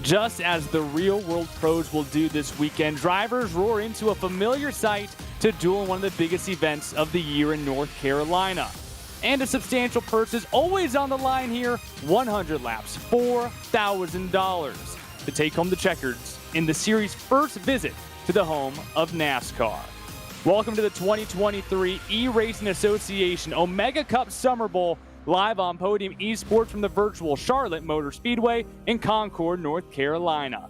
Just as the real-world pros will do this weekend, drivers roar into a familiar sight to duel in one of the biggest events of the year in North Carolina. And a substantial purse is always on the line here, 100 laps, $4,000 to take home the checkers in the series' first visit to the home of NASCAR. Welcome to the 2023 eRacing Association Omega Cup Summer Bowl, live on Podium Esports from the virtual Charlotte Motor Speedway in Concord, North Carolina.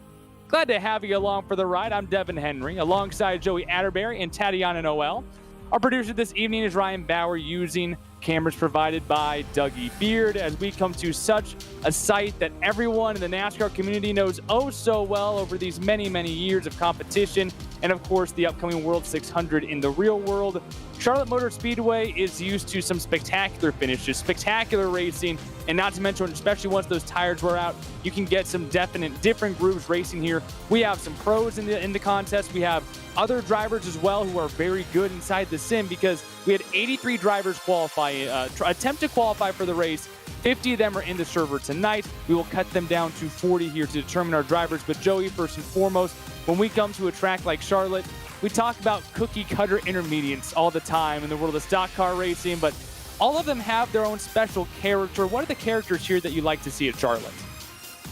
Glad to have you along for the ride. I'm Devin Henry, alongside Joey Atterbury and Tatiana Noel. Our producer this evening is Ryan Bauer, using cameras provided by Dougie Beard, as we come to such a sight that everyone in the NASCAR community knows oh so well over these many, many years of competition, and of course the upcoming World 600 in the real world. Charlotte Motor Speedway is used to some spectacular finishes, spectacular racing, and not to mention, especially once those tires wear out, you can get some definite different grooves racing here. We have some pros in the contest. We have other drivers as well who are very good inside the sim, because we had 83 drivers qualify, attempt to qualify for the race. 50 of them are in the server tonight. We will cut them down to 40 here to determine our drivers. But Joey, first and foremost, when we come to a track like Charlotte, we talk about cookie cutter intermediates all the time in the world of stock car racing, but all of them have their own special character. What are the characters here that you like to see at Charlotte?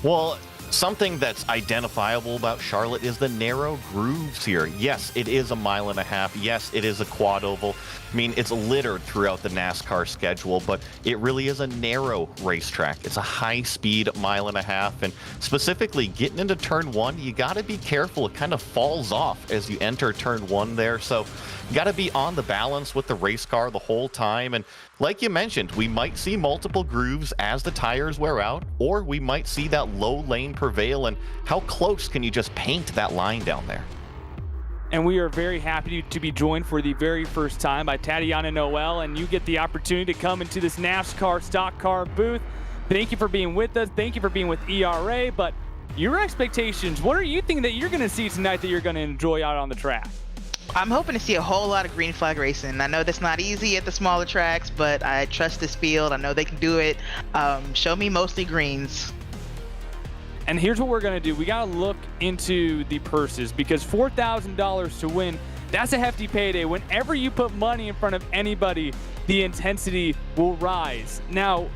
Well, something that's identifiable about Charlotte is the narrow grooves here. Yes, it is a mile and a half. Yes, it is a quad oval. I mean, it's littered throughout the NASCAR schedule, but it really is a narrow racetrack. It's a high-speed mile and a half, and specifically getting into turn one, you got to be careful. It kind of falls off as you enter turn one there, so you got to be on the balance with the race car the whole time. And like you mentioned, we might see multiple grooves as the tires wear out, or we might see that low lane prevail. And how close can you just paint that line down there? And we are very happy to be joined for the very first time by Tatiana Noel, and you get the opportunity to come into this NASCAR stock car booth. Thank you for being with us. Thank you for being with ERA. But your expectations, what are you thinking that you're going to see tonight that you're going to enjoy out on the track? I'm hoping to see a whole lot of green flag racing. I know that's not easy at the smaller tracks, but I trust this field. I know they can do it. Show me mostly greens. And here's what we're going to do. We got to look into the purses, because $4,000 to win, that's a hefty payday. Whenever you put money in front of anybody, the intensity will rise. Now,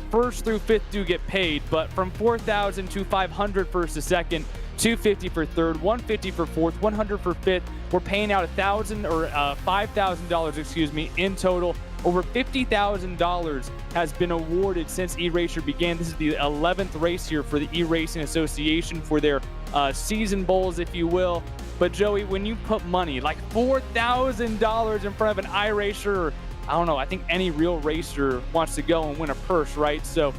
first through fifth do get paid, but from $4,000 to $500 first to second, $250 for third, $150 for fourth, $100 for fifth. We're paying out $5,000, in total. Over $50,000 has been awarded since eRacer began. This is the 11th race here for the eRacing Association for their season bowls, if you will. But Joey, when you put money like $4,000 in front of an iRacer, or I don't know, I think any real racer wants to go and win a purse, right? So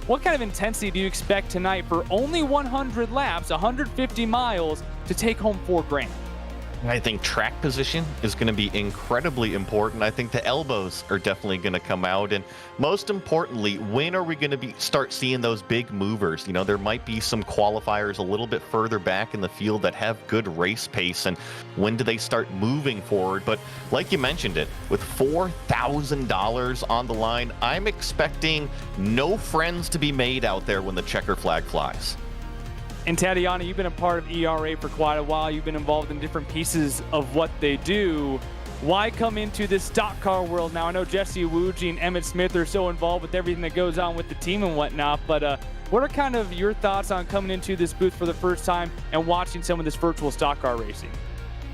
what kind of intensity do you expect tonight for only 100 laps, 150 miles, to take home $4,000? I think track position is going to be incredibly important. I think the elbows are definitely going to come out. And most importantly, when are we going to start seeing those big movers? You know, there might be some qualifiers a little bit further back in the field that have good race pace. And when do they start moving forward? But like you mentioned it, with $4,000 on the line, I'm expecting no friends to be made out there when the checker flag flies. And Tatiana, you've been a part of ERA for quite a while. You've been involved in different pieces of what they do. Why come into this stock car world now? I know Jesse Iwuji and Emmett Smith are so involved with everything that goes on with the team and whatnot, but what are kind of your thoughts on coming into this booth for the first time and watching some of this virtual stock car racing?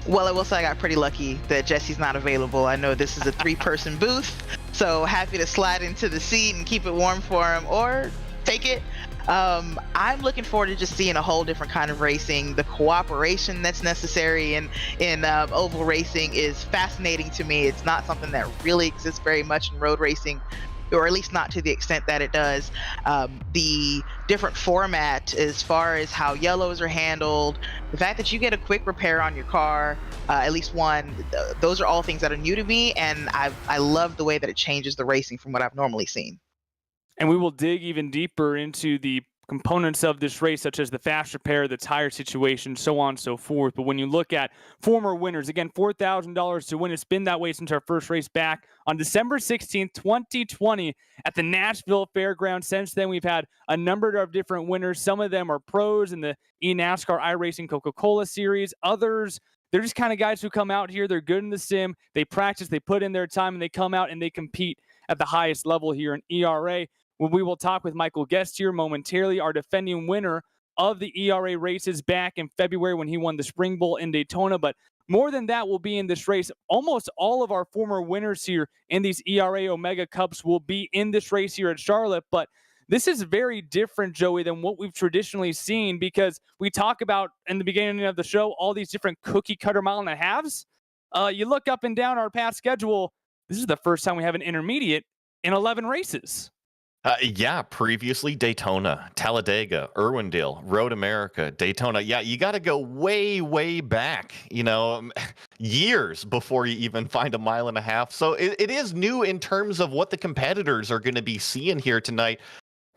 Well, I will say I got pretty lucky that Jesse's not available. I know this is a three-person booth, so happy to slide into the seat and keep it warm for him, or take it. I'm looking forward to just seeing a whole different kind of racing. The cooperation that's necessary in oval racing is fascinating to me. It's not something that really exists very much in road racing, or at least not to the extent that it does. The different format as far as how yellows are handled, the fact that you get a quick repair on your car, at least one, those are all things that are new to me, and I love the way that it changes the racing from what I've normally seen. And we will dig even deeper into the components of this race, such as the fast repair, the tire situation, so on and so forth. But when you look at former winners, again, $4,000 to win. It's been that way since our first race back on December 16th, 2020 at the Nashville Fairgrounds. Since then, we've had a number of different winners. Some of them are pros in the NASCAR iRacing Coca-Cola series. Others, they're just kind of guys who come out here. They're good in the sim. They practice, they put in their time, and they come out and they compete at the highest level here in ERA. We will talk with Michael Guest here momentarily, our defending winner of the ERA races back in February when he won the Spring Bowl in Daytona. But more than that will be in this race. Almost all of our former winners here in these ERA Omega Cups will be in this race here at Charlotte. But this is very different, Joey, than what we've traditionally seen, because we talk about in the beginning of the show all these different cookie cutter mile and a halves. You look up and down our past schedule. This is the first time we have an intermediate in 11 races. Yeah, previously Daytona, Talladega, Irwindale, Road America, Daytona. Yeah, you got to go way, way back, years before you even find a mile and a half. So it is new in terms of what the competitors are going to be seeing here tonight.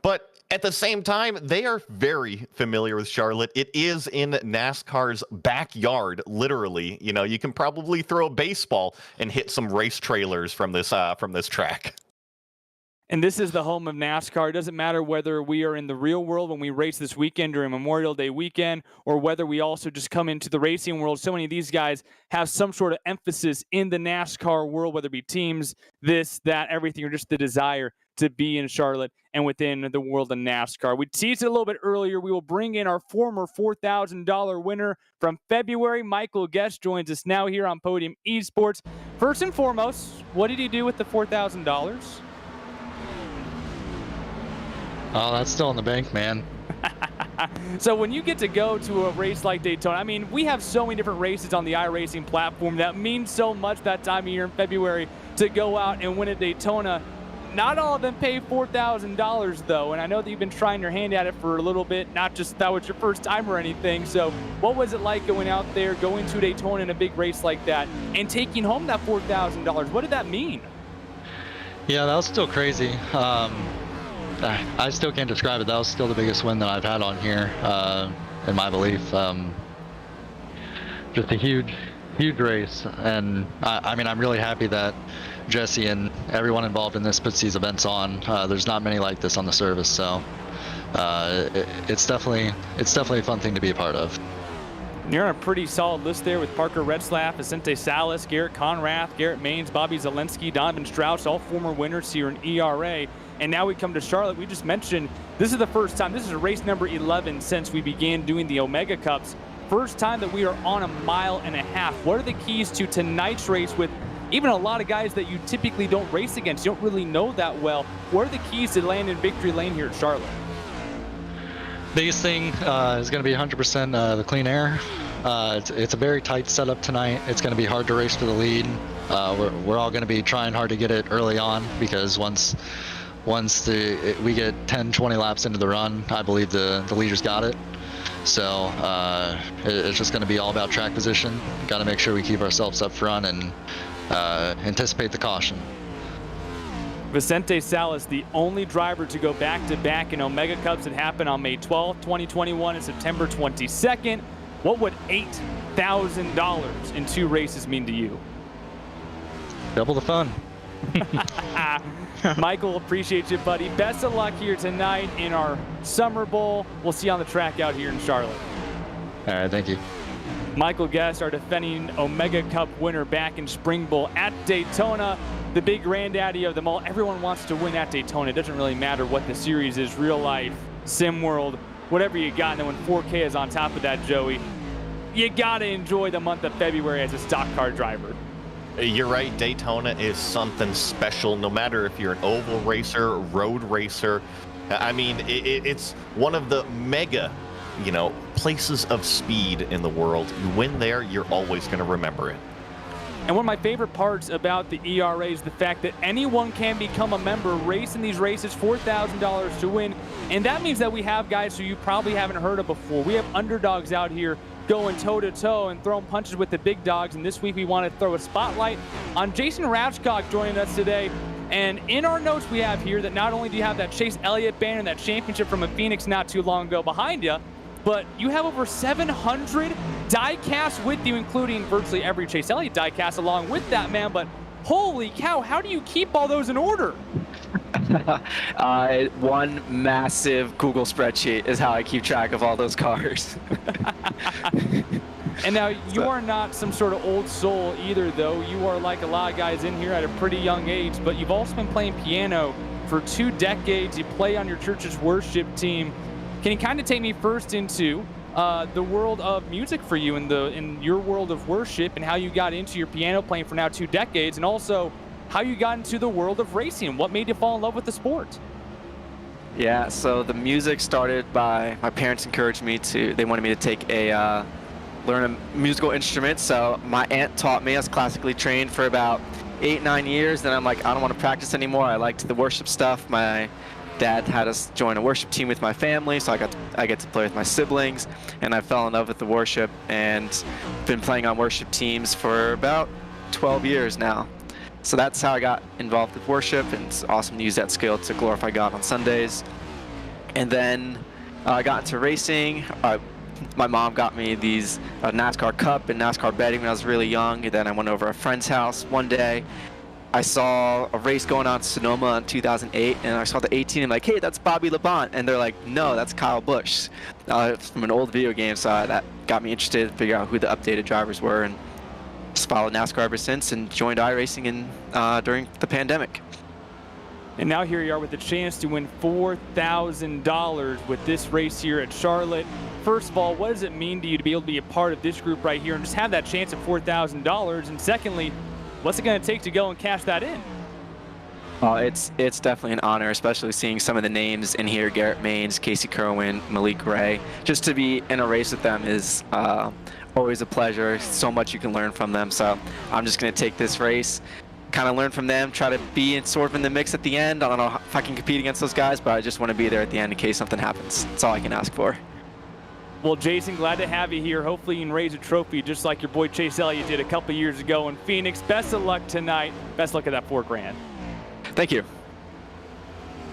But at the same time, they are very familiar with Charlotte. It is in NASCAR's backyard, literally. You can probably throw a baseball and hit some race trailers from this track. And this is the home of NASCAR. It doesn't matter whether we are in the real world when we race this weekend during Memorial Day weekend, or whether we also just come into the racing world. So many of these guys have some sort of emphasis in the NASCAR world, whether it be teams, this, that, everything, or just the desire to be in Charlotte and within the world of NASCAR. We teased it a little bit earlier. We will bring in our former $4,000 winner from February. Michael Guest joins us now here on Podium Esports. First and foremost, what did he do with the $4,000? Oh, that's still in the bank, man. So when you get to go to a race like Daytona, I mean, we have so many different races on the iRacing platform that mean so much that time of year in February to go out and win at Daytona. Not all of them pay $4,000 though, and I know that you've been trying your hand at it for a little bit, not just that was your first time or anything. So what was it like going out there, going to Daytona in a big race like that, and taking home that $4,000? What did that mean? Yeah, that was still crazy. I still can't describe it. That was still the biggest win that I've had on here, in my belief. Just a huge race, and I mean, I'm really happy that Jesse and everyone involved in this puts these events on. There's not many like this on the service, so it's definitely a fun thing to be a part of. You're on a pretty solid list there with Parker Retzlaff, Vicente Salas, Garrett Conrath, Garrett Maines, Bobby Zelensky, Donovan Strauss, all former winners here in ERA. And now we come to Charlotte. We just mentioned this is the first time. This is race number 11 since we began doing the Omega Cups. First time that we are on a mile and a half. What are the keys to tonight's race with even a lot of guys that you typically don't race against? You don't really know that well. What are the keys to land in victory lane here at Charlotte? Biggest thing is going to be 100% the clean air. It's a very tight setup tonight. It's going to be hard to race for the lead. We're all going to be trying hard to get it early on, because once we get 10-20 laps into the run, I believe the leaders got it. So it's just going to be all about track position. Got to make sure we keep ourselves up front and anticipate the caution. Vicente Salas, the only driver to go back-to-back in Omega Cups. It happened on May 12th, 2021 and September 22nd. What would $8,000 in 2 races mean to you? Double the fun. Michael, appreciate you, buddy. Best of luck here tonight in our Summer Bowl. We'll see you on the track out here in Charlotte. All right, thank you. Michael Guest, our defending Omega Cup winner back in Spring Bowl at Daytona, the big granddaddy of them all. Everyone wants to win at Daytona. It doesn't really matter what the series is, real life, sim world, whatever you got. And then when 4K is on top of that, Joey, you got to enjoy the month of February as a stock car driver. You're right. Daytona is something special, no matter if you're an oval racer, road racer. I mean, it's one of the mega, places of speed in the world. You win there, you're always going to remember it. And one of my favorite parts about the ERA is the fact that anyone can become a member, race in these races, $4,000 to win. And that means that we have guys who you probably haven't heard of before. We have underdogs out here going toe-to-toe and throwing punches with the big dogs. And this week we want to throw a spotlight on Jason Ratchcock joining us today. And in our notes we have here that not only do you have that Chase Elliott banner and that championship from a Phoenix not too long ago behind you, but you have over 700 die-casts with you, including virtually every Chase Elliott die-cast along with that, man. But holy cow, how do you keep all those in order? One massive Google spreadsheet is how I keep track of all those cars. And now you are not some sort of old soul either, though. You are like a lot of guys in here at a pretty young age, but you've also been playing piano for 2 decades. You play on your church's worship team. Can you kind of take me first into the world of music for you in your world of worship and how you got into your piano playing for now 2 decades, and also how you got into the world of racing? What made you fall in love with the sport? Yeah, so the music started by my parents encouraged me to, they wanted me to take learn a musical instrument. So my aunt taught me. I was classically trained for about 8-9 years. Then I'm like, I don't want to practice anymore. I liked the worship stuff. My dad had us join a worship team with my family, so I get to play with my siblings, and I fell in love with the worship and been playing on worship teams for about 12 years now. So that's how I got involved with worship, and it's awesome to use that skill to glorify God on Sundays. And then I got into racing. My mom got me these NASCAR Cup and NASCAR betting when I was really young, and then I went over to a friend's house one day. I saw a race going on in Sonoma in 2008, and I saw the 18. I'm like, hey, that's Bobby Labonte. And they're like, no, that's Kyle Busch. It's from an old video game, so that got me interested to figure out who the updated drivers were, and just followed NASCAR ever since and joined iRacing during the pandemic. And now here you are with the chance to win $4,000 with this race here at Charlotte. First of all, what does it mean to you to be able to be a part of this group right here and just have that chance at $4,000? And secondly, what's it going to take to go and cash that in? It's definitely an honor, especially seeing some of the names in here: Garrett Maines, Casey Kerwin, Malik Gray. Just to be in a race with them is always a pleasure. So much you can learn from them. So I'm just going to take this race, kind of learn from them, try to be sort of in the mix at the end. I don't know if I can compete against those guys, but I just want to be there at the end in case something happens. That's all I can ask for. Well, Jason, glad to have you here. Hopefully you can raise a trophy just like your boy Chase Elliott did a couple years ago in Phoenix. Best of luck tonight. Best of luck at that $4,000. Thank you.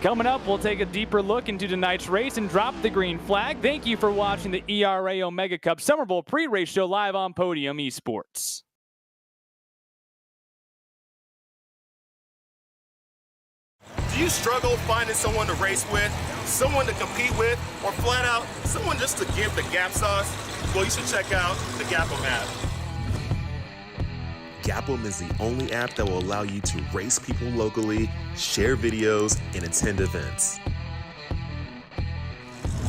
Coming up, we'll take a deeper look into tonight's race and drop the green flag. Thank you for watching the ERA Omega Cup SummerBowl pre-race show live on Podium Esports. Do you struggle finding someone to race with, someone to compete with, or flat out someone just to give the Gap sauce? Well, you should check out the Gap'em app. Gap'em is the only app that will allow you to race people locally, share videos, and attend events.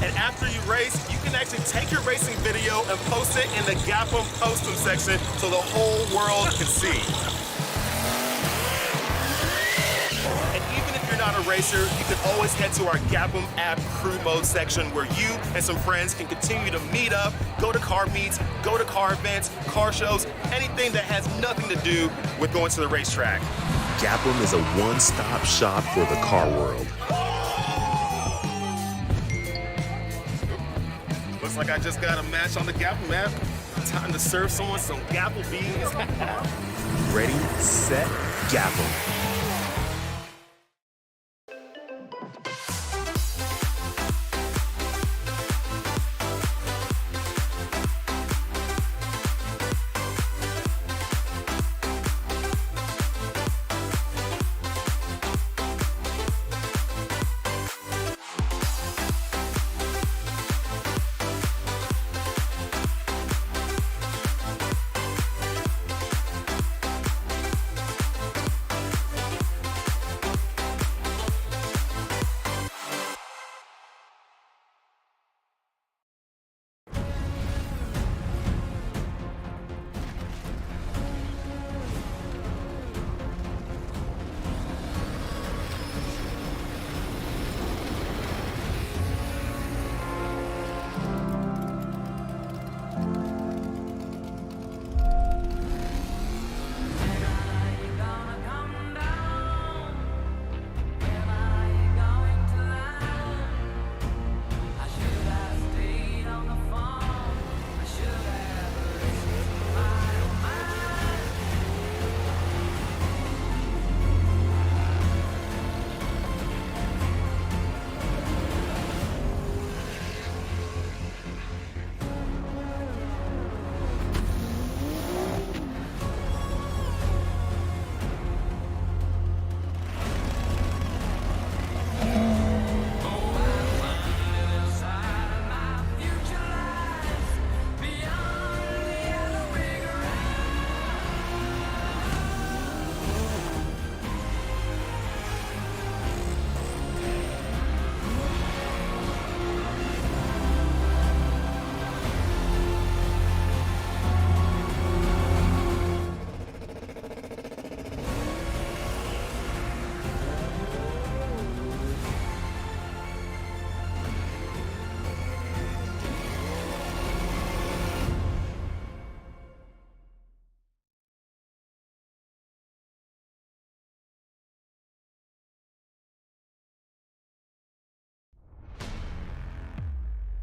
And after you race, you can actually take your racing video and post it in the Gap'em Postum section so the whole world can see. Not a racer, you can always head to our Gap'em app crew mode section where you and some friends can continue to meet up, go to car meets, go to car events, car shows, anything that has nothing to do with going to the racetrack. Gap'em is a one-stop shop for the car world. Looks like I just got a match on the Gap'em app. Time to serve someone some Gapple beans. Ready, set, Gap'em.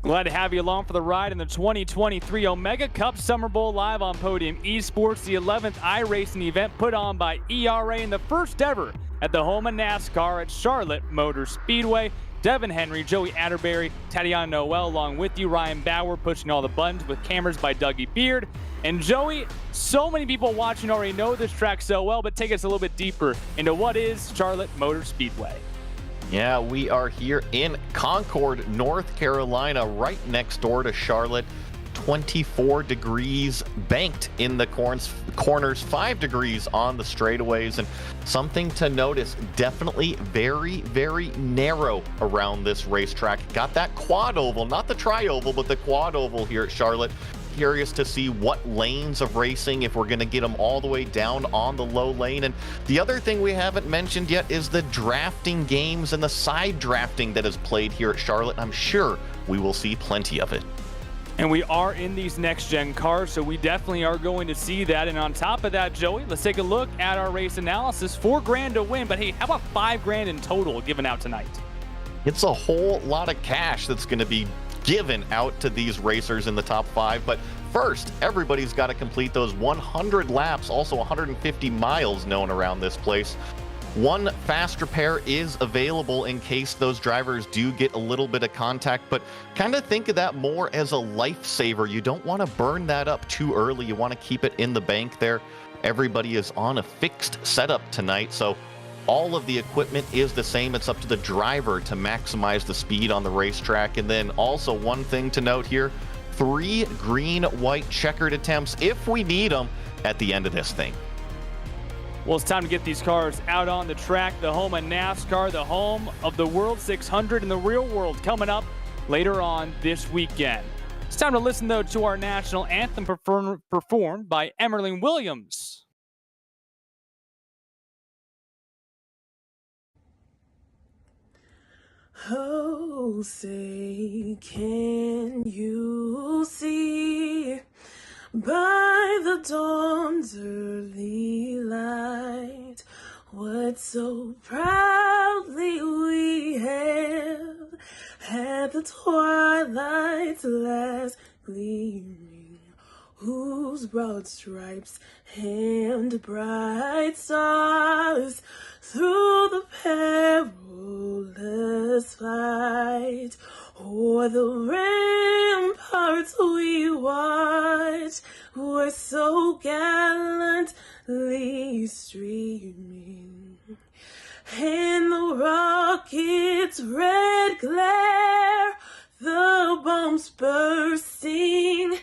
Glad to have you along for the ride in the 2023 Omega Cup Summer Bowl live on Podium Esports, the 11th iRacing event put on by ERA and the first ever at the home of NASCAR at Charlotte Motor Speedway. Devin Henry, Joey Atterbury, Tatiana Noel along with you, Ryan Bauer pushing all the buttons with cameras by Dougie Beard. And Joey, so many people watching already know this track so well, but take us a little bit deeper into what is Charlotte Motor Speedway. Yeah, we are here in Concord, North Carolina, right next door to Charlotte. 24 degrees banked in the corners, 5 degrees on the straightaways. And something to notice, definitely very, very narrow around this racetrack. Got that quad oval, not the tri-oval, but the quad oval here at Charlotte. Curious to see what lanes of racing, if we're going to get them all the way down on the low lane. And the other thing we haven't mentioned yet is the drafting games and the side drafting that is played here at Charlotte. I'm sure we will see plenty of it. And we are in these next-gen cars, so we definitely are going to see that. And on top of that, Joey, let's take a look at our race analysis. $4 grand to win, but hey, how about $5 grand in total given out tonight? It's a whole lot of cash that's going to be given out to these racers in the top 5. But first, everybody's got to complete those 100 laps, also 150 miles known around this place. One fast repair is available in case those drivers do get a little bit of contact, but kind of think of that more as a lifesaver. You don't want to burn that up too early. You want to keep it in the bank there. Everybody is on a fixed setup tonight, so all of the equipment is the same. It's up to the driver to maximize the speed on the racetrack. And then also one thing to note here, 3 green-white-checkered attempts if we need them at the end of this thing. Well, it's time to get these cars out on the track. The home of NASCAR, the home of the World 600 and the real world coming up later on this weekend. It's time to listen, though, to our national anthem performed by Emerlyn Williams. Oh, say, can you see by the dawn's early light what so proudly we hailed at the twilight's last gleaming, whose broad stripes and bright stars through the perilous fight o'er the ramparts we watched were so gallantly streaming, and the rocket's red glare, the bombs bursting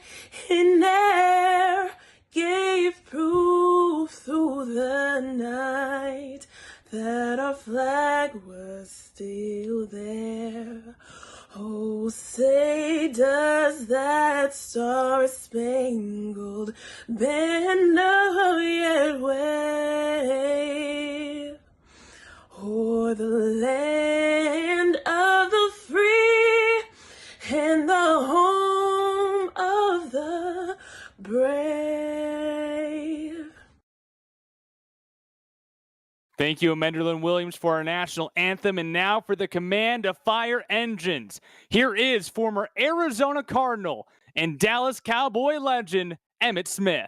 in air, gave proof through the night that our flag was still there. Oh, say, does that star-spangled banner yet wave o'er the land of the free and the home of the brave? Thank you, Emerlyn Williams, for our national anthem. And now for the command to fire engines. Here is former Arizona Cardinal and Dallas Cowboy legend, Emmitt Smith.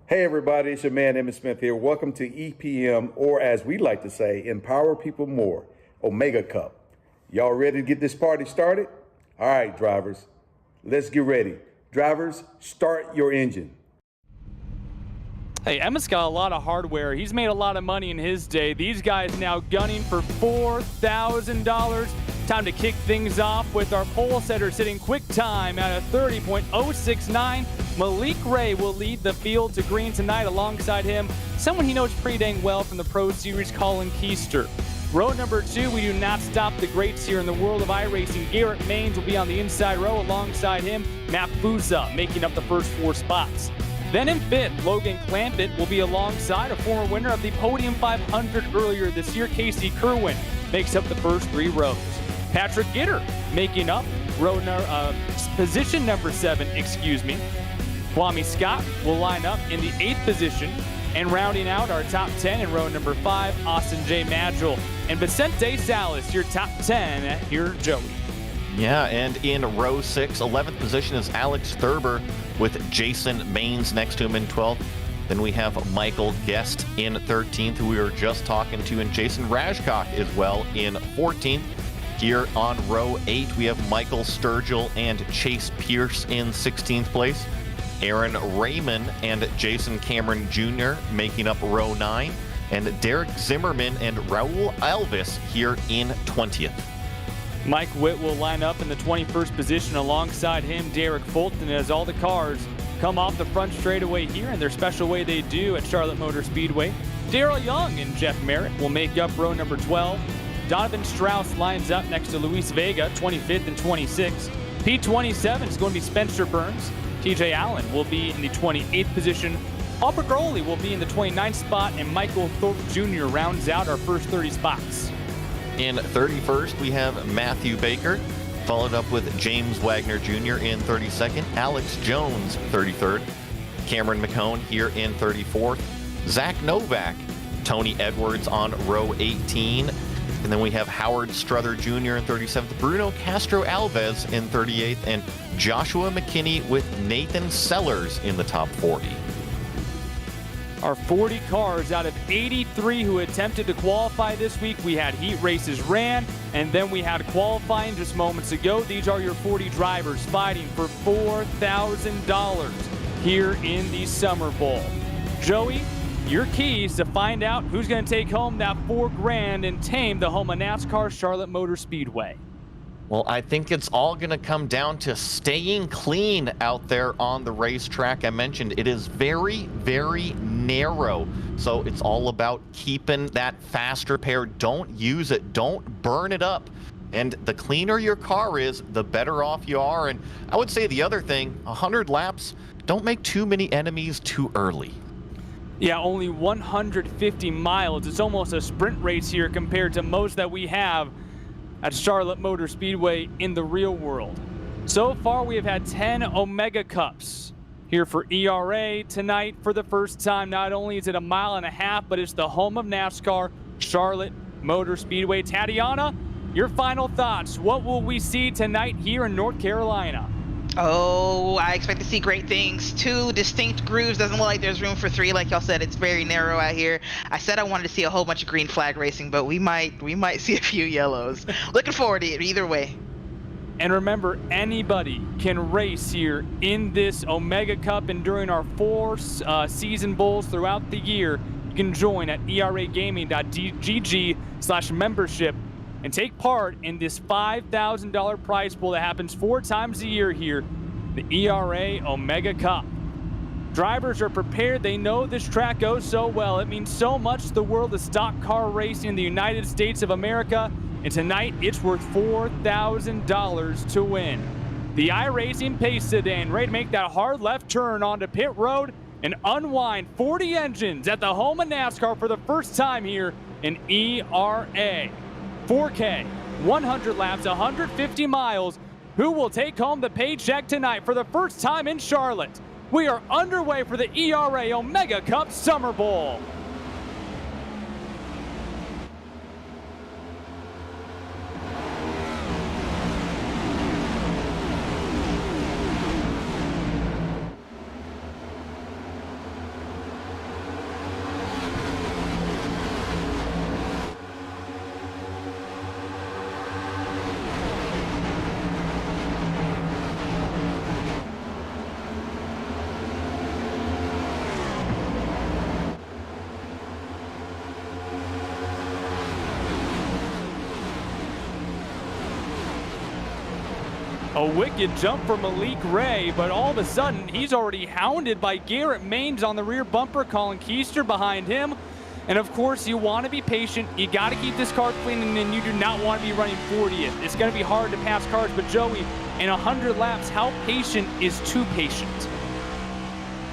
Hey everybody, it's your man Emmitt Smith here. Welcome to EPM, or as we like to say, Empower People More, Omega Cup. Y'all ready to get this party started? All right, drivers, let's get ready. Drivers, start your engine. Hey, Emmitt's got a lot of hardware. He's made a lot of money in his day. These guys now gunning for $4,000. Time to kick things off with our pole setter sitting quick time at a 30.069. Malik Ray will lead the field to green tonight. Alongside him, someone he knows pretty dang well from the Pro Series, Colin Keister. Row number 2, we do not stop the greats here in the world of iRacing. Garrett Maines will be on the inside row. Alongside him, Matt Fusa making up the first 4 spots. Then in 5th, Logan Clampett will be alongside a former winner of the Podium 500 earlier this year, Casey Kerwin, makes up the first 3 rows. Patrick Gitter making up position number 7, Kwame Scott will line up in the 8th position, and rounding out our top 10 in row number 5, Austin J. Madrill and Vicente Salas, your top 10 here, Joey. Yeah, and in row 6, 11th position is Alex Thurber with Jason Maines next to him in 12th. Then we have Michael Guest in 13th, who we were just talking to, and Jason Rajcock as well in 14th. Here on row 8, we have Michael Sturgill and Chase Pierce in 16th place. Aaron Raymond and Jason Cameron Jr. making up row 9. And Derek Zimmerman and Raul Alves here in 20th. Mike Witt will line up in the 21st position alongside him, Derek Fulton, as all the cars come off the front straightaway here in their special way they do at Charlotte Motor Speedway. Darrell Young and Jeff Merritt will make up row number 12. Donovan Strauss lines up next to Luis Vega, 25th and 26th. P27 is going to be Spencer Burns. TJ Allen will be in the 28th position. Albert Groley will be in the 29th spot, and Michael Thorpe Jr. rounds out our first 30 spots. In 31st, we have Matthew Baker, followed up with James Wagner Jr. in 32nd, Alex Jones 33rd, Cameron McCone here in 34th, Zach Novak, Tony Edwards on row 18, and then we have Howard Struther Jr. in 37th, Bruno Castro Alves in 38th, and Joshua McKinney with Nathan Sellers in the top 40. Our 40 cars out of 83 who attempted to qualify this week. We had heat races ran, and then we had qualifying just moments ago. These are your 40 drivers fighting for $4,000 here in the Summer Bowl. Joey, your keys to find out who's going to take home that $4,000 and tame the home of NASCAR Charlotte Motor Speedway. Well, I think it's all going to come down to staying clean out there on the racetrack. I mentioned it is very, very narrow. So it's all about keeping that faster pair. Don't use it. Don't burn it up. And the cleaner your car is, the better off you are. And I would say the other thing, 100 laps, don't make too many enemies too early. Yeah, only 150 miles. It's almost a sprint race here compared to most that we have at Charlotte Motor Speedway in the real world. So far, we have had 10 Omega Cups here for ERA tonight for the first time. Not only is it a mile and a half, but it's the home of NASCAR, Charlotte Motor Speedway. Tatiana, your final thoughts. What will we see tonight here in North Carolina? Oh, I expect to see great things. 2 distinct grooves. Doesn't look like there's room for 3. Like y'all said, it's very narrow out here. I said I wanted to see a whole bunch of green flag racing, but we might see a few yellows. Looking forward to it either way. And remember, anybody can race here in this Omega Cup, and during our 4 season bowls throughout the year, you can join at eragaming.gg/membership and take part in this $5,000 prize pool that happens 4 times a year here, the ERA Omega Cup. Drivers are prepared. They know this track goes so well. It means so much to the world of stock car racing in the United States of America. And tonight, it's worth $4,000 to win. The iRacing Pace Sedan, ready to make that hard left turn onto pit road and unwind 40 engines at the home of NASCAR for the first time here in ERA. 4K, 100 laps, 150 miles. Who will take home the paycheck tonight for the first time in Charlotte? We are underway for the ERA Omega Cup Summer Bowl. A wicked jump for Malik Ray, but all of a sudden, he's already hounded by Garrett Maines on the rear bumper, Colin Keister behind him. And of course, you want to be patient. You got to keep this car clean, and you do not want to be running 40th. It's going to be hard to pass cars, but Joey, in 100 laps, how patient is too patient?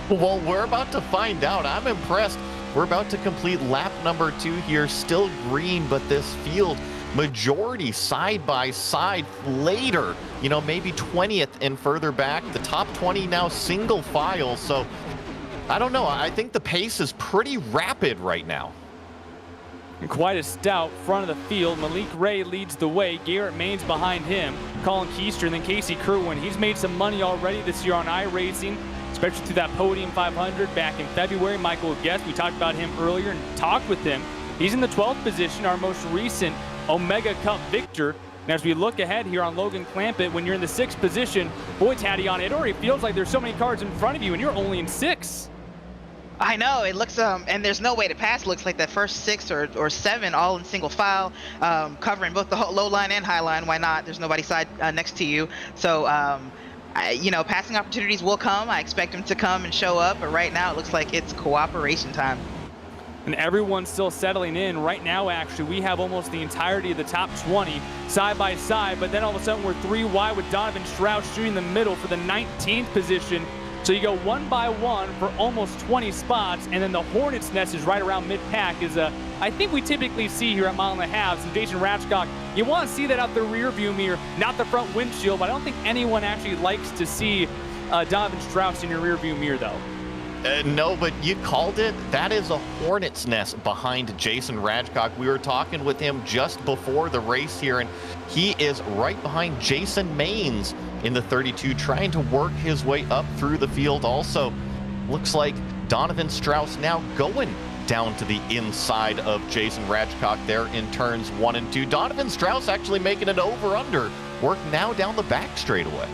Well, we're about to find out. I'm impressed. We're about to complete lap number 2 here. Still green, but this field majority side by side later, you know, maybe 20th and further back. The top 20 now single file. So I don't know. I think the pace is pretty rapid right now. And quite a stout front of the field. Malik Ray leads the way. Garrett Maines behind him. Colin Keister and then Casey Kerwin. He's made some money already this year on iRacing, especially through that Podium 500 back in February. Michael Guest, we talked about him earlier and talked with him. He's in the 12th position, our most recent Omega Cup victor. And as we look ahead here on Logan Clampett, when you're in the 6th position, boy, Tatiana, it already feels like there's so many cars in front of you and you're only in 6. I know, it looks, and there's no way to pass. Looks like that first 6 or 7 all in single file, covering both the low line and high line. Why not? There's nobody side next to you. So, passing opportunities will come. I expect them to come and show up, but right now it looks like it's cooperation time. And everyone's still settling in. Right now, actually, we have almost the entirety of the top 20 side by side, but then all of a sudden we're 3 wide with Donovan Strauss shooting the middle for the 19th position. So you go 1 by 1 for almost 20 spots, and then the Hornet's Nest is right around mid-pack. I think we typically see here at mile and a half. And Jason Ratchcock, you want to see that out the rear view mirror, not the front windshield, but I don't think anyone actually likes to see Donovan Strauss in your rear view mirror, though. No, but you called it. That is a Hornet's Nest behind Jason Radcock. We were talking with him just before the race here, and he is right behind Jason Maines in the 32, trying to work his way up through the field. Also, looks like Donovan Strauss now going down to the inside of Jason Radcock there in turns 1 and 2. Donovan Strauss actually making an over-under work now down the back straightaway.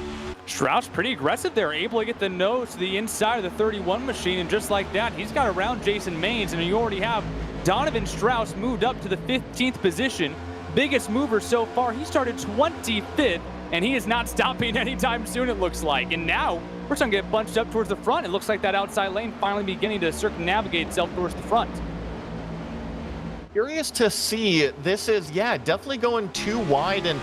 Strauss pretty aggressive there, able to get the nose to the inside of the 31 machine, and just like that, he's got around Jason Maines, and you already have Donovan Strauss moved up to the 15th position. Biggest mover so far. He started 25th, and he is not stopping anytime soon, it looks like. And now we're starting to get bunched up towards the front. It looks like that outside lane finally beginning to circumnavigate itself towards the front. Curious to see. This is, definitely going too wide, and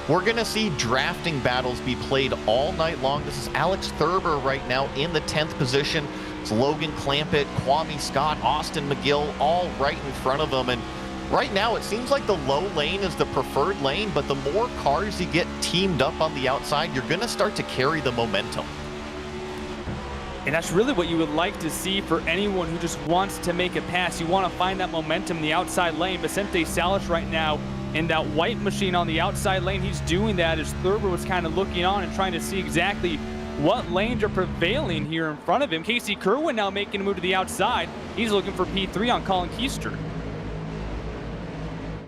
we're going to see drafting battles be played all night long. This is Alex Thurber right now in the 10th position. It's Logan Clampett, Kwame Scott, Austin McGill, all right in front of him. And right now, it seems like the low lane is the preferred lane, but the more cars you get teamed up on the outside, you're going to start to carry the momentum. And that's really what you would like to see for anyone who just wants to make a pass. You want to find that momentum in the outside lane. Vicente Salas right now in that white machine on the outside lane, he's doing that as Thurber was kind of looking on and trying to see exactly what lanes are prevailing here in front of him. Casey Kerwin now making a move to the outside. He's looking for P3 on Colin Keister.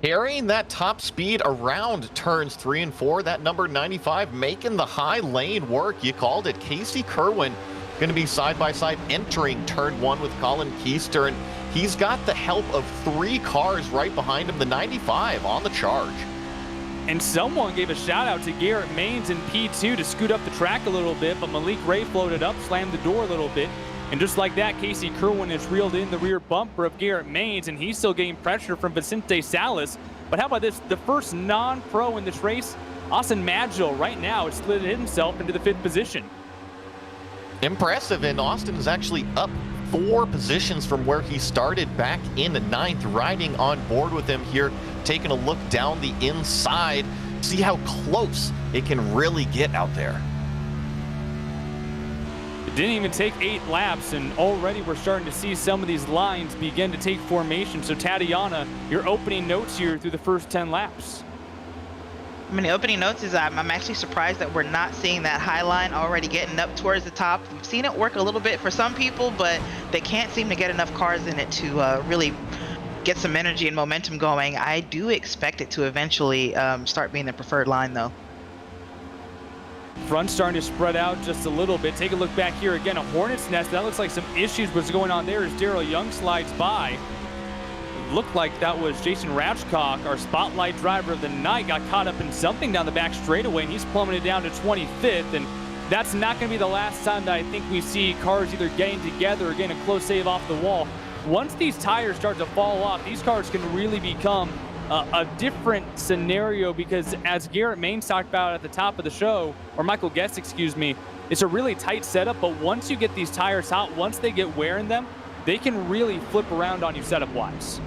Carrying that top speed around turns 3 and 4, that number 95 making the high lane work. You called it. Casey Kerwin going to be side-by-side entering turn 1 with Colin Keister, and he's got the help of 3 cars right behind him, the 95 on the charge. And someone gave a shout-out to Garrett Maines in P2 to scoot up the track a little bit, but Malik Ray floated up, slammed the door a little bit, and just like that, Casey Kerwin has reeled in the rear bumper of Garrett Maines, and he's still getting pressure from Vicente Salas. But how about this? The first non-pro in this race, Austin Maggill right now has slid himself into the 5th position. Impressive, and Austin is actually up 4 positions from where he started back in the 9th, riding on board with him here, taking a look down the inside, see how close it can really get out there. It didn't even take 8 laps, and already we're starting to see some of these lines begin to take formation. So Tatiana, your opening notes here through the first 10 laps. I mean, the opening notes is I'm actually surprised that we're not seeing that high line already getting up towards the top. We've seen it work a little bit for some people, but they can't seem to get enough cars in it to really get some energy and momentum going. I do expect it to eventually start being the preferred line, though. Front starting to spread out just a little bit. Take a look back here again, a Hornet's Nest. That looks like some issues was going on there as Daryl Young slides by. Looked like that was Jason Ratchcock, our spotlight driver of the night, got caught up in something down the back straightaway, and he's plummeted down to 25th, and that's not going to be the last time that I think we see cars either getting together or getting a close save off the wall. Once these tires start to fall off, these cars can really become a different scenario, because as Garrett Maines talked about at the top of the show, or Michael Guest, excuse me, it's a really tight setup, but once you get these tires hot, once they get wear in them, they can really flip around on you setup-wise.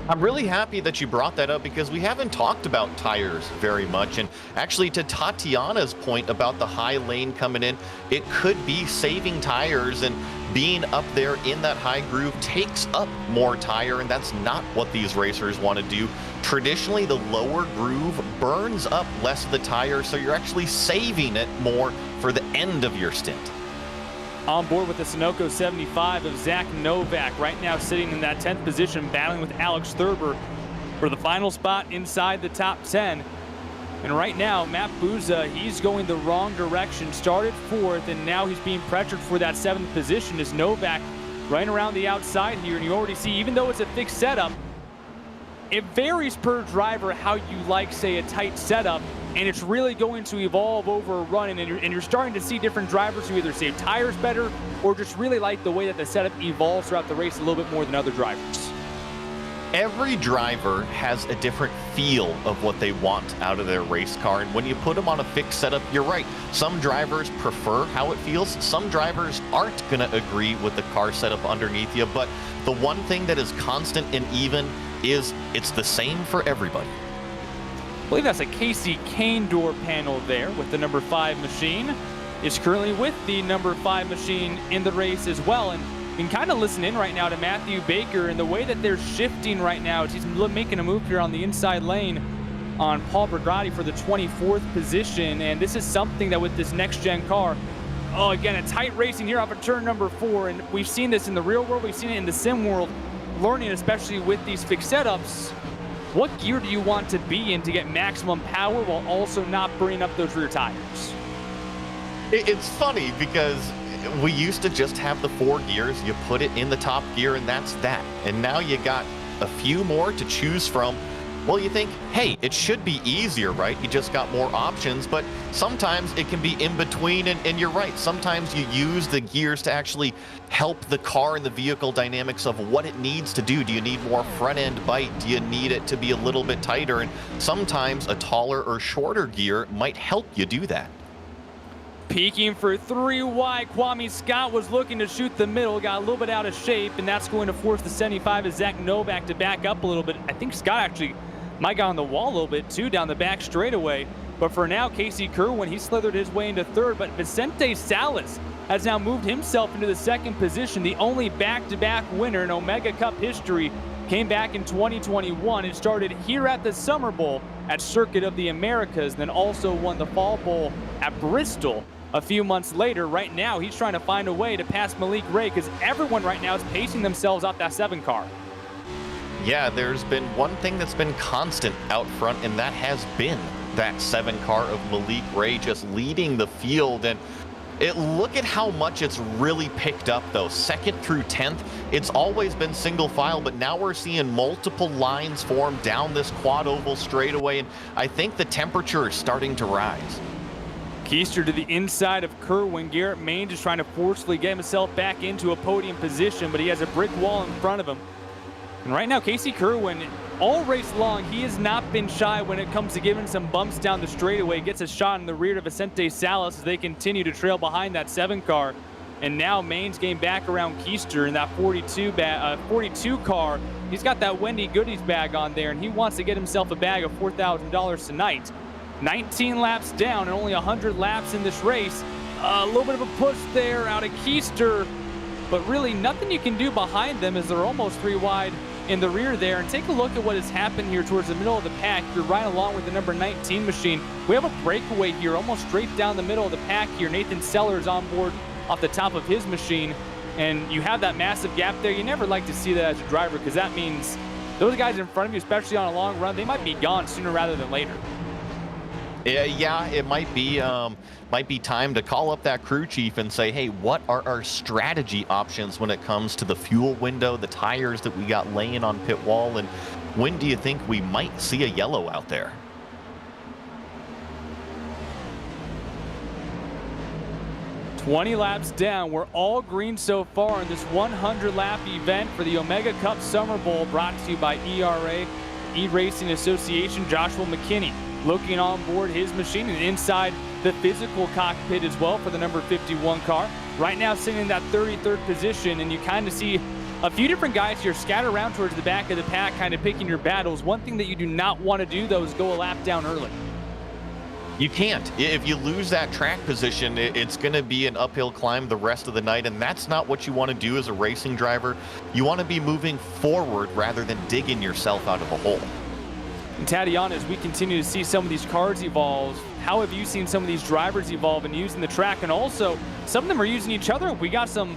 I'm really happy that you brought that up, because we haven't talked about tires very much. And actually, to Tatiana's point about the high lane coming in, it could be saving tires and being up there in that high groove takes up more tire, and that's not what these racers want to do. Traditionally, the lower groove burns up less of the tire, so you're actually saving it more for the end of your stint. On board with the Sunoco 75 of Zach Novak, right now sitting in that 10th position, battling with Alex Thurber for the final spot inside the top 10. And right now, Matt Buza, he's going the wrong direction, started 4th, and now he's being pressured for that 7th position as Novak running around the outside here. And you already see, even though it's a fixed setup, it varies per driver how you like, say, a tight setup, and it's really going to evolve over a run, and you're starting to see different drivers who either save tires better or just really like the way that the setup evolves throughout the race a little bit more than other drivers. Every driver has a different feel of what they want out of their race car, and when you put them on a fixed setup, you're right. Some drivers prefer how it feels. Some drivers aren't going to agree with the car setup underneath you, but the one thing that is constant and even is it's the same for everybody. I believe that's a Casey Kane door panel there with the number 5 machine. Is currently with the number 5 machine in the race as well, and you can kind of listen in right now to Matthew Baker and the way that they're shifting right now. He's making a move here on the inside lane on Paul Bergatti for the 24th position, and this is something that with this next-gen car, oh, again, a tight racing here off of turn number 4, and we've seen this in the real world, we've seen it in the sim world, learning especially with these fixed setups. What gear do you want to be in to get maximum power while also not burning up those rear tires? It's funny because we used to just have the 4 gears. You put it in the top gear and that's that. And now you got a few more to choose from. Well, you think, hey, it should be easier, right? You just got more options, but sometimes it can be in between, and you're right. Sometimes you use the gears to actually help the car and the vehicle dynamics of what it needs to do. Do you need more front end bite? Do you need it to be a little bit tighter? And sometimes a taller or shorter gear might help you do that. Peaking for 3 wide, Kwame Scott was looking to shoot the middle, got a little bit out of shape, and that's going to force the 75 of Zach Novak to back up a little bit. I think Scott actually might got on the wall a little bit too down the back straightaway. But for now, Casey Kerwin, he slithered his way into 3rd, but Vicente Salas has now moved himself into the 2nd position. The only back-to-back winner in Omega Cup history came back in 2021. It started here at the SummerBowl at Circuit of the Americas, and then also won the Fall Bowl at Bristol a few months later. Right now, he's trying to find a way to pass Malik Ray because everyone right now is pacing themselves off that 7 car. Yeah, there's been one thing that's been constant out front, and that has been that 7 car of Malik Ray just leading the field. And look at how much it's really picked up, though. 2nd through 10th, it's always been single file, but now we're seeing multiple lines form down this quad oval straightaway, and I think the temperature is starting to rise. Keister to the inside of Kerwin. Garrett Main just trying to forcefully get himself back into a podium position, but he has a brick wall in front of him. And right now, Casey Kerwin, all race long, he has not been shy when it comes to giving some bumps down the straightaway. Gets a shot in the rear to Vicente Salas as they continue to trail behind that 7 car. And now Main's game back around Keister in that 42 car. He's got that Wendy Goodies bag on there, and he wants to get himself a bag of $4,000 tonight. 19 laps down and only 100 laps in this race. A little bit of a push there out of Keister, but really nothing you can do behind them as they're almost 3 wide in the rear there. And take a look at what has happened here towards the middle of the pack. You're right along with the number 19 machine. We have a breakaway here almost straight down the middle of the pack here. Nathan Sellers on board off the top of his machine, and you have that massive gap there. You never like to see that as a driver because that means those guys in front of you, especially on a long run, they might be gone sooner rather than later. Yeah, it might be time to call up that crew chief and say, hey, what are our strategy options when it comes to the fuel window, the tires that we got laying on pit wall, and when do you think we might see a yellow out there? "20 laps down. We're all green so far in this 100-lap event for the Omega Cup SummerBowl, brought to you by ERA, eRacing Association. Joshua McKinney looking on board his machine and inside the physical cockpit as well for the number 51 car. Right now sitting in that 33rd position, and you kind of see a few different guys here scattered around towards the back of the pack, kind of picking your battles. One thing that you do not want to do, though, is go a lap down early. You can't. If you lose that track position, it's going to be an uphill climb the rest of the night, and that's not what you want to do as a racing driver. You want to be moving forward rather than digging yourself out of a hole. And Tatiana, as we continue to see some of these cars evolve, how have you seen some of these drivers evolve and using the track? And also, some of them are using each other. We got some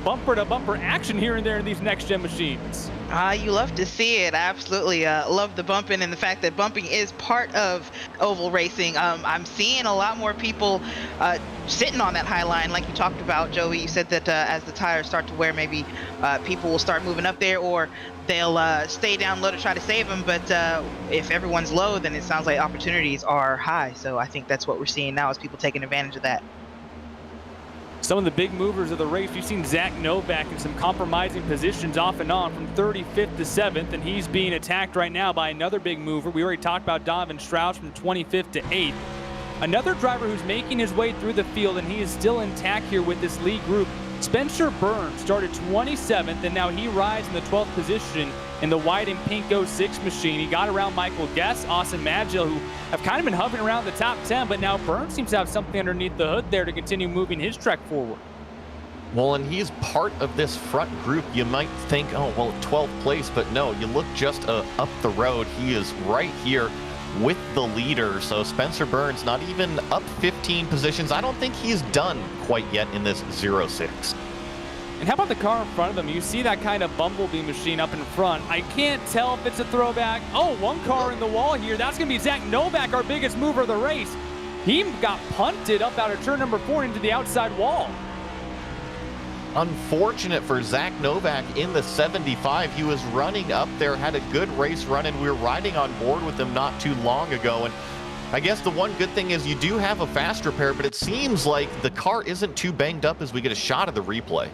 bumper-to-bumper action here and there in these next-gen machines. You love to see it. I absolutely love the bumping and the fact that bumping is part of oval racing. I'm seeing a lot more people sitting on that high line like you talked about, Joey. You said that as the tires start to wear, maybe people will start moving up there, or they'll stay down low to try to save them. But if everyone's low, then it sounds like opportunities are high. So I think that's what we're seeing now, is people taking advantage of that. Some of the big movers of the race, you've seen Zach Novak in some compromising positions off and on from 35th to 7th, and he's being attacked right now by another big mover. We already talked about Donovan Strauss from 25th to 8th. Another driver who's making his way through the field, and he is still intact here with this lead group. Spencer Burns started 27th, and now he rides in the 12th position in the white and pink 06 machine. He got around Michael Guess, Austin Magil, who have kind of been hovering around the top 10, but now Burns seems to have something underneath the hood there to continue moving his trek forward. Well, and he's part of this front group. You might think, oh, well, 12th place, but no, you look just up the road. He is right here with the leader. So Spencer Burns not even up 15 positions. I don't think he's done quite yet in this 06. And how about the car in front of him? You see that kind of bumblebee machine up in front. I can't tell if it's a throwback. Oh, one car in the wall here. That's going to be Zach Novak, our biggest mover of the race. He got punted up out of turn number 4 into the outside wall. Unfortunate for Zach Novak in the 75. He was running up there, had a good race run, and we were riding on board with him not too long ago. And I guess the one good thing is you do have a fast repair, but it seems like the car isn't too banged up as we get a shot of the replay.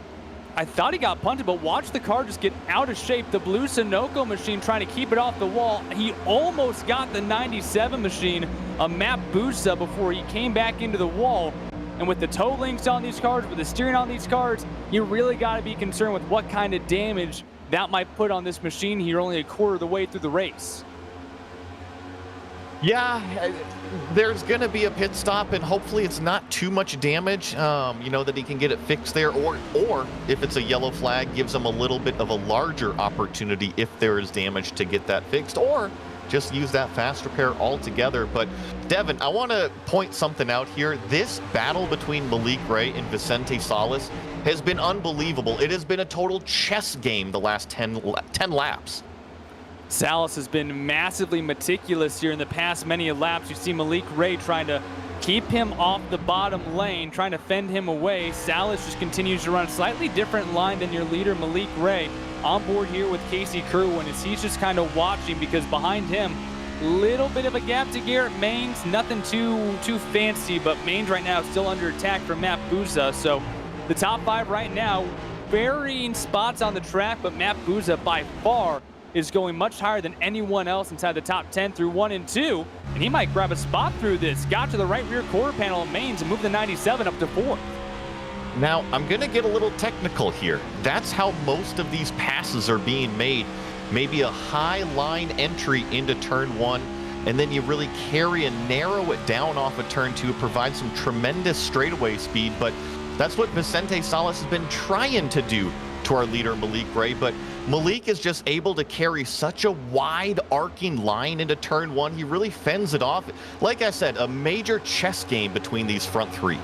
I thought he got punted, but watch the car just get out of shape. The blue Sunoco machine trying to keep it off the wall. He almost got the 97 machine, a Matt Busa, before he came back into the wall. And with the toe links on these cars, with the steering on these cars, you really got to be concerned with what kind of damage that might put on this machine here only a quarter of the way through the race. Yeah, there's going to be a pit stop, and hopefully it's not too much damage, that he can get it fixed there. Or if it's a yellow flag, gives him a little bit of a larger opportunity if there is damage to get that fixed, or just use that fast repair altogether. But Devin, I want to point something out here. This battle between Malik Ray and Vicente Salas has been unbelievable. It has been a total chess game the last 10 laps. Salas has been massively meticulous here in the past many laps. You see Malik Ray trying to keep him off the bottom lane, trying to fend him away. Salas just continues to run a slightly different line than your leader, Malik Ray, on board here with Casey Kerwin, as he's just kind of watching, because behind him, little bit of a gap to Garrett Maines. Nothing too fancy, but Maines right now is still under attack from Matt Busa. So the top 5 right now, varying spots on the track, but Matt Busa by far is going much higher than anyone else inside the top 10 through 1 and 2, and he might grab a spot through this. Got to the right rear quarter panel of Maines and moved the 97 up to 4th. Now, I'm going to get a little technical here. That's how most of these passes are being made. Maybe a high line entry into turn 1, and then you really carry and narrow it down off of turn 2, provide some tremendous straightaway speed. But that's what Vicente Salas has been trying to do to our leader, Malik Ray. But Malik is just able to carry such a wide arcing line into turn 1. He really fends it off. Like I said, a major chess game between these front 3.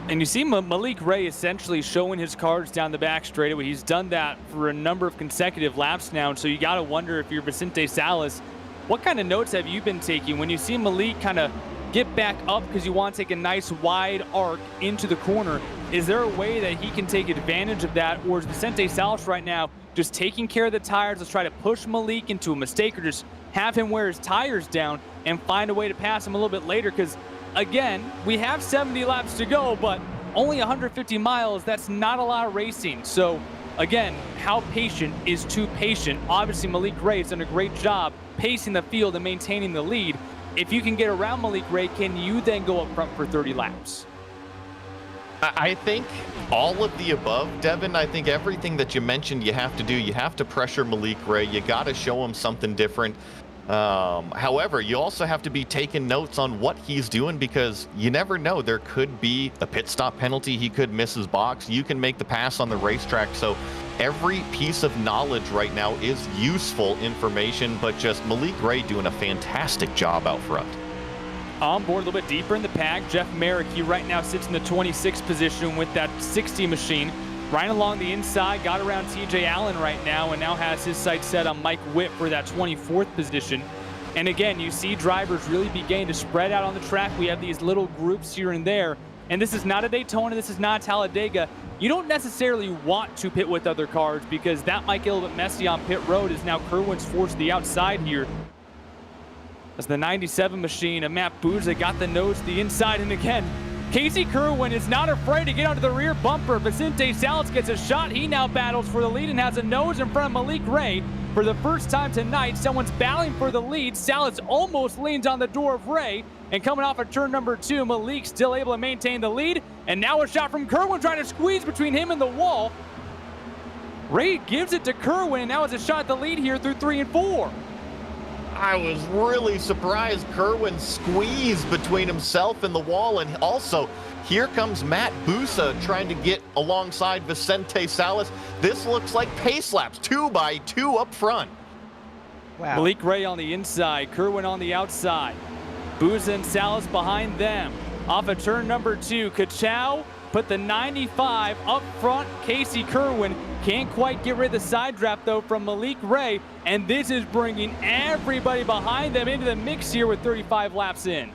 And you see Malik Ray essentially showing his cards down the back straightaway. He's done that for a number of consecutive laps now. And so you got to wonder, if you're Vicente Salas, what kind of notes have you been taking when you see Malik kind of get back up because you want to take a nice wide arc into the corner? Is there a way that he can take advantage of that, or is Vicente Salas right now just taking care of the tires? Let's try to push Malik into a mistake, or just have him wear his tires down and find a way to pass him a little bit later. Because again, we have 70 laps to go, but only 150 miles. That's not a lot of racing. So again, how patient is too patient? Obviously Malik Ray has done a great job pacing the field and maintaining the lead. If you can get around Malik Ray, can you then go up front for 30 laps? I think all of the above, Devin. I think everything that you mentioned you have to do. You have to pressure Malik Ray. You got to show him something different. However, you also have to be taking notes on what he's doing because you never know. There could be a pit stop penalty. He could miss his box. You can make the pass on the racetrack. So every piece of knowledge right now is useful information, but just Malik Ray doing a fantastic job out front. On board a little bit deeper in the pack, Jeff Merrick, he right now sits in the 26th position with that 60 machine. Right along the inside, got around TJ Allen right now, and now has his sights set on Mike Witt for that 24th position. And again, you see drivers really beginning to spread out on the track. We have these little groups here and there. And this is not a Daytona, this is not Talladega. You don't necessarily want to pit with other cars because that might get a little bit messy on pit road as now Kerwin's forced to the outside here. As the 97 machine of Matt Booza got the nose to the inside, and again, Casey Kerwin is not afraid to get onto the rear bumper. Vicente Salas gets a shot. He now battles for the lead and has a nose in front of Malik Ray. For the first time tonight, someone's battling for the lead. Salas almost leans on the door of Ray. And coming off of turn number 2, Malik still able to maintain the lead. And now a shot from Kerwin trying to squeeze between him and the wall. Ray gives it to Kerwin, and now it's a shot at the lead here through 3 and 4. I was really surprised Kerwin squeezed between himself and the wall, and also here comes Matt Booza trying to get alongside Vicente Salas. This looks like pace laps, 2x2 up front. Wow. Malik Ray on the inside, Kerwin on the outside. Booza and Salas behind them. Off of turn number 2, Kachow put the 95 up front. Casey Kerwin can't quite get rid of the side draft though from Malik Ray, and this is bringing everybody behind them into the mix here with 35 laps in.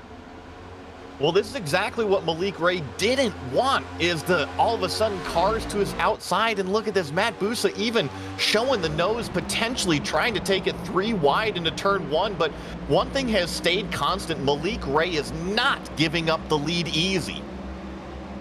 Well, this is exactly what Malik Ray didn't want, is the all of a sudden cars to his outside. And look at this, Matt Booza even showing the nose, potentially trying to take it 3 wide into turn 1. But one thing has stayed constant, Malik Ray is not giving up the lead easy.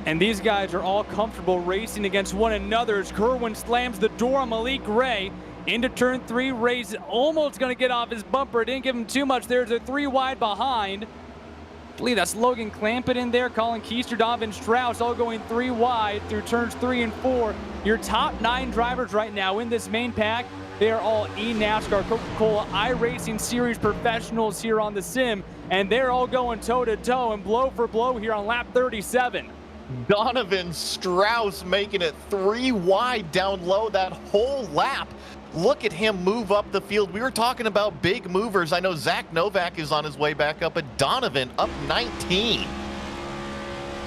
And these guys are all comfortable racing against one another as Kerwin slams the door on Malik Ray. Into turn 3, Ray's almost going to get off his bumper. It didn't give him too much. There's a 3 wide behind. I believe that's Logan Clampett in there, Colin Keister, Donovan Strauss, all going 3 wide through turns 3 and 4. Your top 9 drivers right now in this main pack, they are all eNASCAR Coca-Cola iRacing Series professionals here on the sim, and they're all going toe-to-toe and blow for blow here on lap 37. Donovan Strauss making it 3 wide down low that whole lap. Look at him move up the field. We were talking about big movers. I know Zach Novak is on his way back up, but Donovan up 19.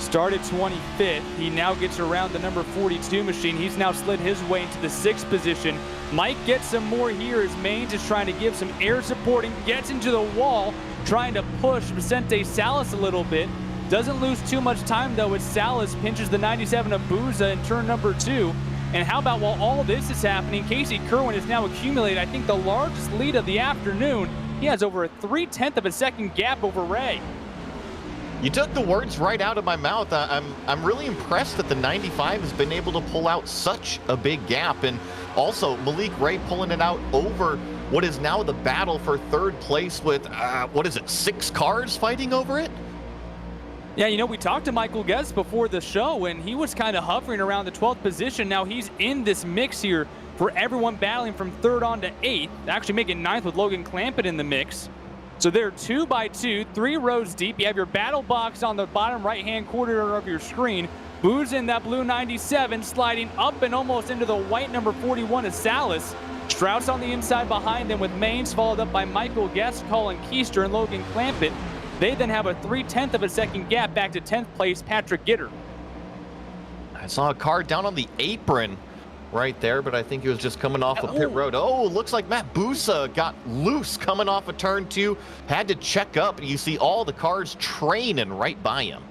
Started 25th. He now gets around the number 42 machine. He's now slid his way into the 6th position. Might get some more here as Maines is trying to give some air support and gets into the wall, trying to push Vicente Salas a little bit. Doesn't lose too much time though as Salas pinches the 97 of Booza in turn number 2. And how about while all this is happening, Casey Kerwin has now accumulated, I think, the largest lead of the afternoon. He has over a 3/10 of a second gap over Ray. You took the words right out of my mouth. I'm really impressed that the 95 has been able to pull out such a big gap. And also Malik Ray pulling it out over what is now the battle for 3rd place with, 6 cars fighting over it? Yeah, you know, we talked to Michael Guest before the show, and he was kind of hovering around the 12th position. Now he's in this mix here for everyone battling from 3rd on to 8th, actually making 9th with Logan Clampett in the mix. So they're 2x2, 3 rows deep. You have your battle box on the bottom right-hand corner of your screen. Booza in that blue 97, sliding up and almost into the white number 41 of Salas. Strauss on the inside behind them with Maines, followed up by Michael Guest, Colin Keister, and Logan Clampett. They then have a 3/10 of a second gap back to 10th place Patrick Gitter. I saw a car down on the apron right there, but I think he was just coming off of pit road. Oh, looks like Matt Booza got loose coming off of turn 2. Had to check up, and you see all the cars training right by him.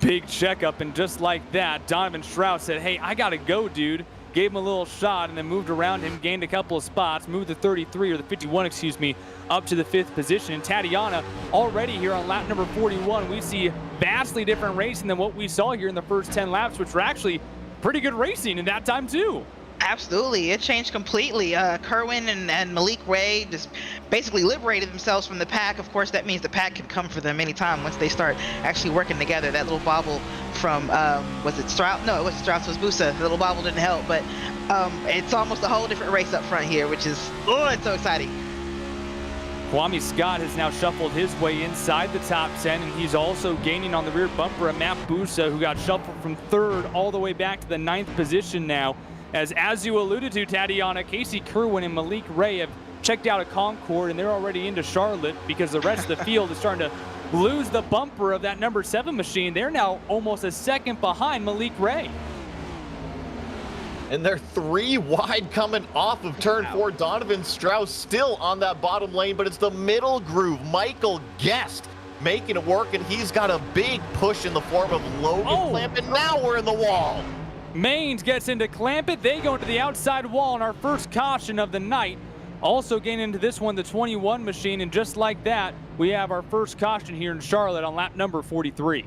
Big checkup, and just like that, Donovan Strauss said, hey, I got to go, dude. Gave him a little shot and then moved around him, gained a couple of spots, moved the 33, or the 51, excuse me, up to the 5th position. And Tatiana already here on lap number 41, we see vastly different racing than what we saw here in the first 10 laps, which were actually pretty good racing in that time too. Absolutely, it changed completely. Kerwin and Malik Ray just basically liberated themselves from the pack. Of course, that means the pack can come for them anytime once they start actually working together. That little bobble from, was it Strauss? No, it wasn't Strauss, it was Booza. The little bobble didn't help, but it's almost a whole different race up front here, which is, oh, it's so exciting. Kwame Scott has now shuffled his way inside the top 10, and he's also gaining on the rear bumper of Matt Busa, who got shuffled from 3rd all the way back to the 9th position now. As you alluded to, Tatiana, Casey Kerwin and Malik Ray have checked out of Concord, and they're already into Charlotte because the rest of the field is starting to lose the bumper of that number 7 machine. They're now almost a second behind Malik Ray. And they're 3 wide coming off of turn 4. Donovan Strauss still on that bottom lane, but it's the middle groove. Michael Guest making it work, and he's got a big push in the form of Logan Clamp, and now we're in the wall. Maines gets into Clampett. They go into the outside wall on our first caution of the night. Also getting into this one, the 21 machine, and just like that, we have our first caution here in Charlotte on lap number 43.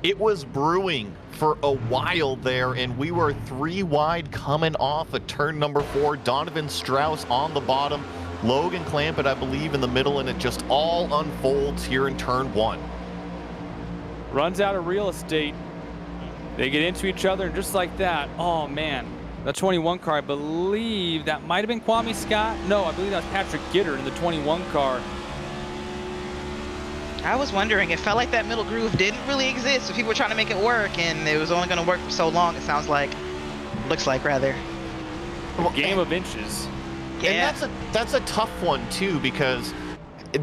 It was brewing for a while there, and we were 3 wide coming off of turn number 4. Donovan Strauss on the bottom, Logan Clampett, I believe, in the middle, and it just all unfolds here in turn 1. Runs out of real estate. They get into each other, and just like that, oh man, the 21 car, I believe that might have been Kwame Scott. No, I believe that was Patrick Gitter in the 21 car. I was wondering, it felt like that middle groove didn't really exist, so people were trying to make it work, and it was only going to work for so long, it sounds like. Looks like, rather. A game of inches. Yeah. And that's a tough one, too, because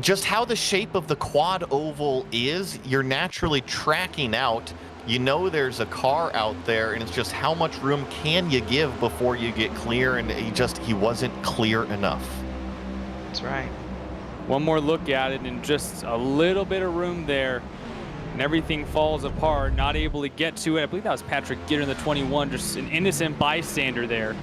just how the shape of the quad oval is, you're naturally tracking out. You know there's a car out there, and it's just how much room can you give before you get clear, and he wasn't clear enough. That's right. One more look at it, and just a little bit of room there, and everything falls apart. Not able to get to it. I believe that was Patrick Gitter in the 21, just an innocent bystander there.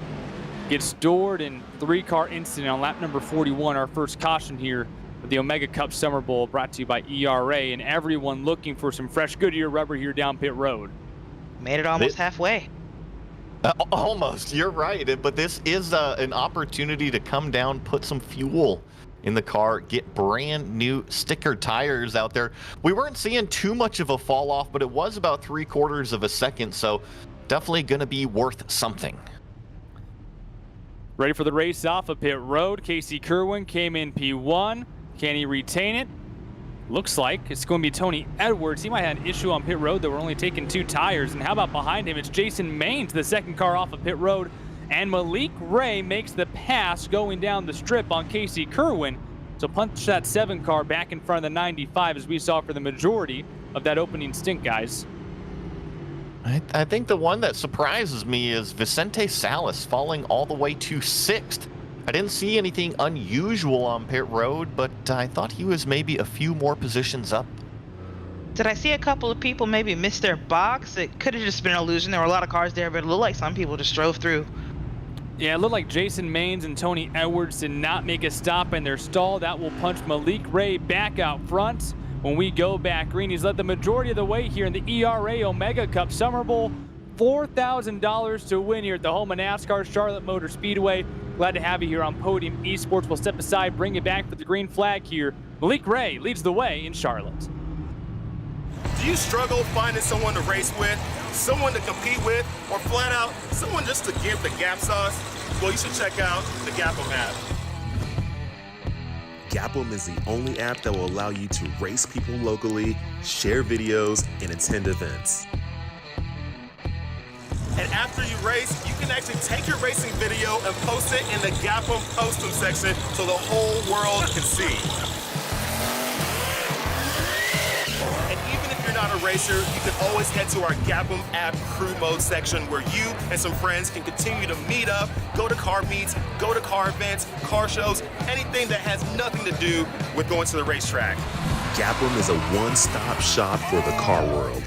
Gets doored in 3-car incident on lap number 41, our first caution here of the Omega Cup Summer Bowl, brought to you by ERA, and everyone looking for some fresh Goodyear rubber here down pit road. Made it almost halfway. Almost, you're right. But this is an opportunity to come down, put some fuel in the car, get brand new sticker tires out there. We weren't seeing too much of a fall off, but it was about 3/4 of a second, so definitely going to be worth something. Ready for the race off of pit road. Casey Kerwin came in P1. Can he retain it? Looks like it's going to be Tony Edwards. He might have an issue on pit road that we're only taking 2 tires. And how about behind him? It's Jason Maines, the 2nd car off of pit road. And Malik Ray makes the pass going down the strip on Casey Kerwin. So punch that 7 car back in front of the 95, as we saw for the majority of that opening stint, guys. I think the one that surprises me is Vicente Salas falling all the way to 6th. I didn't see anything unusual on pit road, but I thought he was maybe a few more positions up. Did I see a couple of people maybe miss their box? It could have just been an illusion. There were a lot of cars there, but it looked like some people just drove through. Yeah, it looked like Jason Maines and Tony Edwards did not make a stop in their stall. That will punch Malik Ray back out front. When we go back green, he's led the majority of the way here in the ERA Omega Cup Summer Bowl. $4,000 to win here at the home of NASCAR, Charlotte Motor Speedway. Glad to have you here on Podium Esports. We'll step aside, bring it back for the green flag here. Malik Ray leads the way in Charlotte. Do you struggle finding someone to race with, someone to compete with, or flat out someone just to give the Gap sauce? Well, you should check out the Gapum app. Gapum is the only app that will allow you to race people locally, share videos, and attend events. And after you race, you can actually take your racing video and post it in the Gapum Postum section so the whole world can see. And even if you're not a racer, you can always head to our Gapum app crew mode section where you and some friends can continue to meet up, go to car meets, go to car events, car shows, anything that has nothing to do with going to the racetrack. Gapum is a one-stop shop for the car world.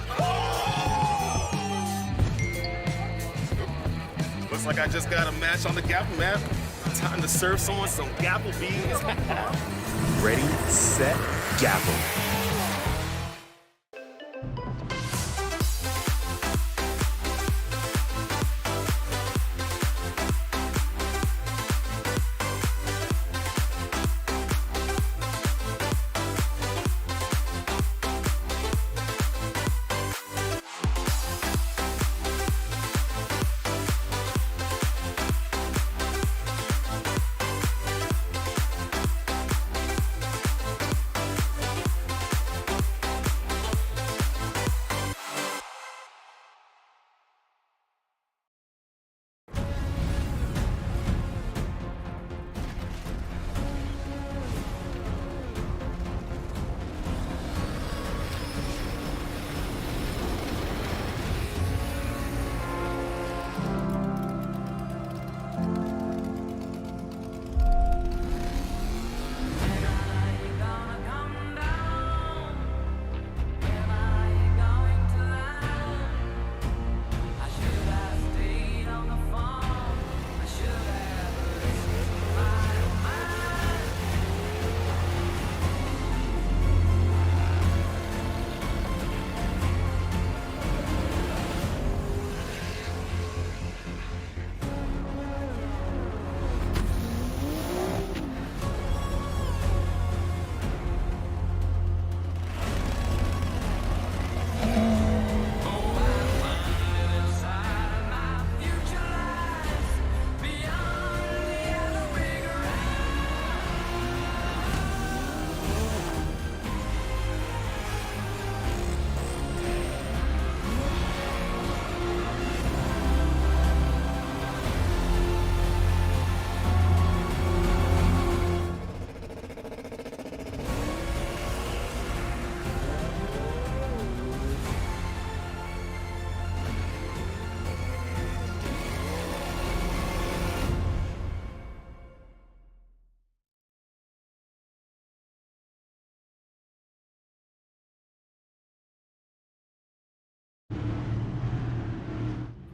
Looks like I just got a match on the Gapum app. Time to serve someone some Gapple beans. Ready, set, Gapum.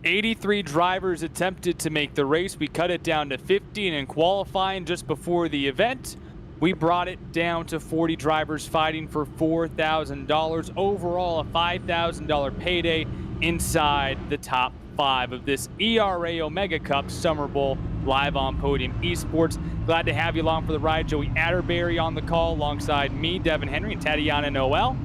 83 drivers attempted to make the race. We cut it down to 50, and in qualifying just before the event, we brought it down to 40 drivers fighting for $4,000. Overall, a $5,000 payday inside the top 5 of this ERA Omega Cup Summer Bowl live on Podium Esports. Glad to have you along for the ride. Joey Atterbury on the call alongside me, Devin Henry, and Tatiana Noel.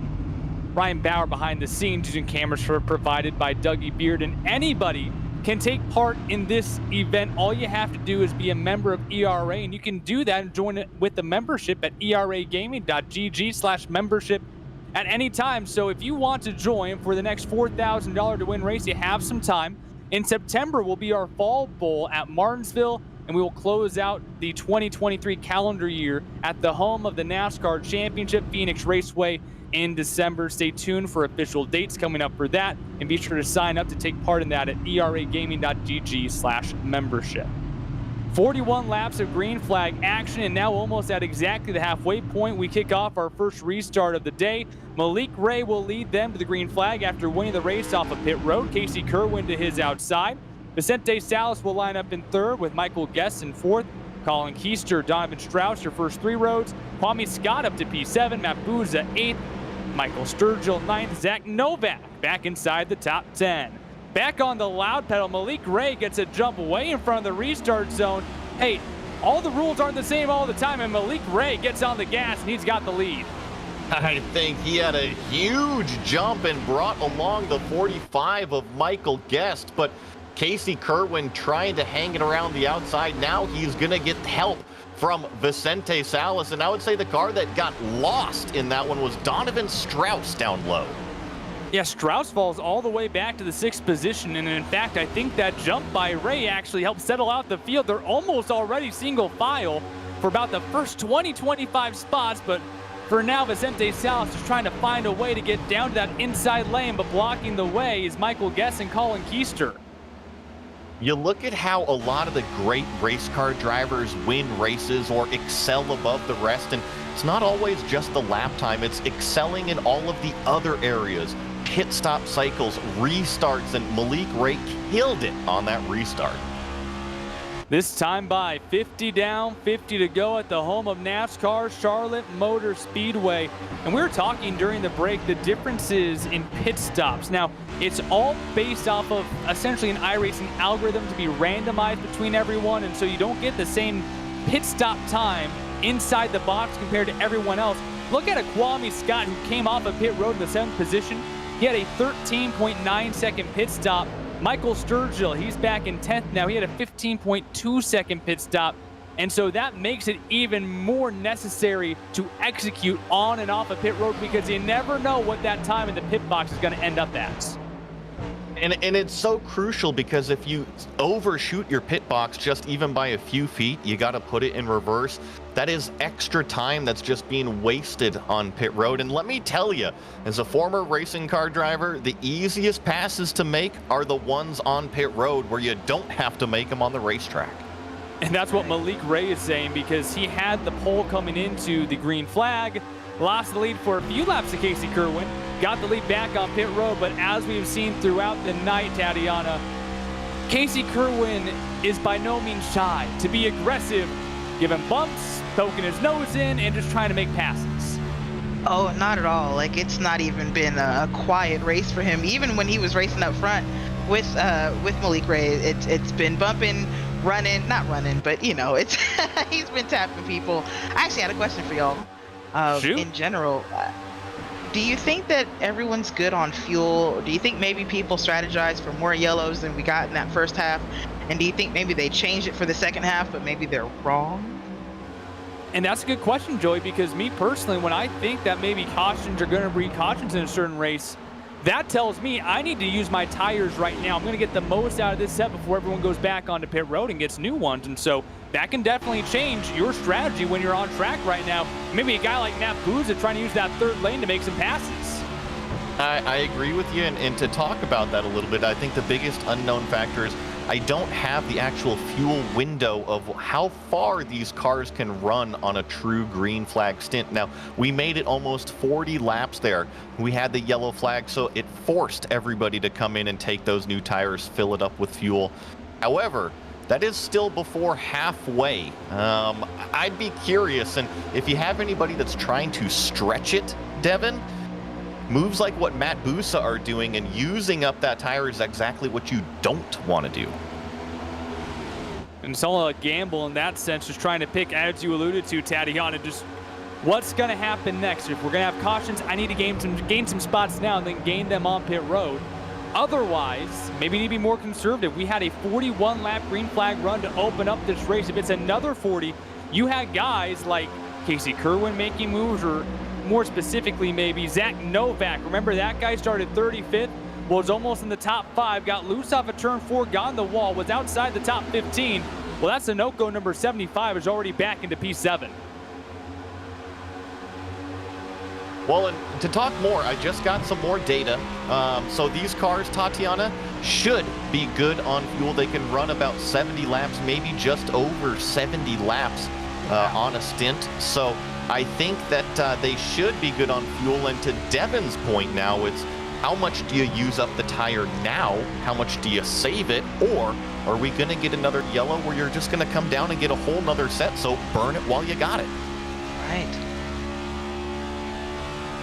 Ryan Bauer behind the scenes using cameras provided by Dougie Beard, and anybody can take part in this event. All you have to do is be a member of ERA, and you can do that and join it with the membership at eragaming.gg/membership at any time. So if you want to join for the next $4,000 to win race, you have some time. In September will be our Fall Bowl at Martinsville, and we will close out the 2023 calendar year at the home of the NASCAR Championship, Phoenix Raceway, in December. Stay tuned for official dates coming up for that, and be sure to sign up to take part in that at eragaming.gg/membership. 41 laps of green flag action, and now almost at exactly the halfway point, we kick off our first restart of the day. Malik Ray will lead them to the green flag after winning the race off of pit road. Casey Kerwin to his outside. Vicente Salas will line up in third with Michael Guest in fourth. Colin Keister, Donovan Strauss, your first 3 roads. Kwame Scott up to P7, Matt Booza 8th, Michael Sturgill 9th, Zach Novak back inside the top 10. Back on the loud pedal, Malik Ray gets a jump way in front of the restart zone. Hey, all the rules aren't the same all the time, and Malik Ray gets on the gas, and he's got the lead. I think he had a huge jump and brought along the 45 of Michael Guest, but Casey Kerwin trying to hang it around the outside. Now he's going to get help from Vicente Salas, and I would say the car that got lost in that one was Donovan Strauss down low. Yeah, Strauss falls all the way back to the 6th position, and in fact, I think that jump by Ray actually helped settle out the field. They're almost already single file for about the first 20-25 spots, but for now, Vicente Salas is trying to find a way to get down to that inside lane, but blocking the way is Michael Guest and Colin Keister. You look at how a lot of the great race car drivers win races or excel above the rest, and it's not always just the lap time, it's excelling in all of the other areas. Pit stop cycles, restarts, and Malik Ray killed it on that restart. This time by 50 down, 50 to go at the home of NASCAR, Charlotte Motor Speedway. And we were talking during the break the differences in pit stops. Now, it's all based off of essentially an iRacing algorithm to be randomized between everyone, and so you don't get the same pit stop time inside the box compared to everyone else. Look at a Kwame Scott who came off of pit road in the 7th position. He had a 13.9 second pit stop. Michael Sturgill, he's back in 10th now. He had a 15.2 second pit stop. And so that makes it even more necessary to execute on and off of pit road, because you never know what that time in the pit box is going to end up as. And it's so crucial, because if you overshoot your pit box just even by a few feet, you got to put it in reverse. That is extra time that's just being wasted on pit road. And let me tell you, as a former racing car driver, the easiest passes to make are the ones on pit road where you don't have to make them on the racetrack. And that's what Malik Ray is saying, because he had the pole coming into the green flag, lost the lead for a few laps to Casey Kerwin, got the lead back on pit road, but as we've seen throughout the night, Tatiana, Casey Kerwin is by no means shy to be aggressive, giving bumps, poking his nose in, and just trying to make passes. Oh, not at all. Like, it's not even been a quiet race for him. Even when he was racing up front with Malik Ray, it's been bumping, not running, but you know, it's he's been tapping people. I actually had a question for y'all. In general, do you think that everyone's good on fuel? Do you think maybe people strategize for more yellows than we got in that first half? And do you think maybe they changed it for the second half, but maybe they're wrong? And that's a good question, Joey, because me personally, when I think that maybe cautions are going to breed cautions in a certain race, that tells me I need to use my tires right now. I'm going to get the most out of this set before everyone goes back onto pit road and gets new ones. And so that can definitely change your strategy when you're on track right now. Maybe a guy like Matt Booza trying to use that third lane to make some passes. I agree with you, and to talk about that a little bit, I think the biggest unknown factor is I don't have the actual fuel window of how far these cars can run on a true green flag stint. Now, we made it almost 40 laps there. We had the yellow flag, so it forced everybody to come in and take those new tires, fill it up with fuel. However, that is still before halfway. I'd be curious, and if you have anybody that's trying to stretch it, Devin, moves like what Matt Busa are doing and using up that tire is exactly what you don't want to do. And it's all a gamble in that sense, just trying to pick, as you alluded to, Tatiana, just what's going to happen next. If we're going to have cautions, I need to gain some spots now and then gain them on pit road. Otherwise, maybe need to be more conservative. We had a 41-lap green flag run to open up this race. If it's another 40, you had guys like Casey Kerwin making moves, or more specifically maybe Zach Novak. Remember that guy started 35th, was almost in the top 5, got loose off of turn 4, got on the wall, was outside the top 15. Well, that's Sunoco number 75 is already back into P7. Well, and to talk more, I just got some more data. So these cars, Tatiana, should be good on fuel. They can run about 70 laps, maybe just over 70 laps on a stint. So I think that they should be good on fuel. And to Devin's point now, it's how much do you use up the tire now? How much do you save it? Or are we going to get another yellow where you're just going to come down and get a whole nother set? So burn it while you got it. Right.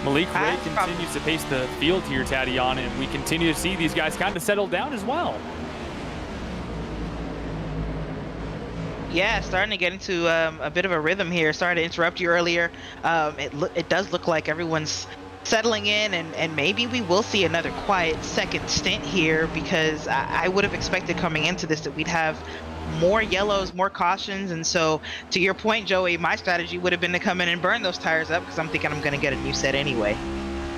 Malik Ray continues to pace the field here, Tatiana, and we continue to see these guys kind of settle down as well. Yeah, starting to get into a bit of a rhythm here. Sorry to interrupt you earlier. It does look like everyone's settling in, and maybe we will see another quiet second stint here, because I would have expected coming into this that we'd have more yellows, more cautions. And so to your point, Joey, my strategy would have been to come in and burn those tires up, because I'm thinking I'm going to get a new set anyway.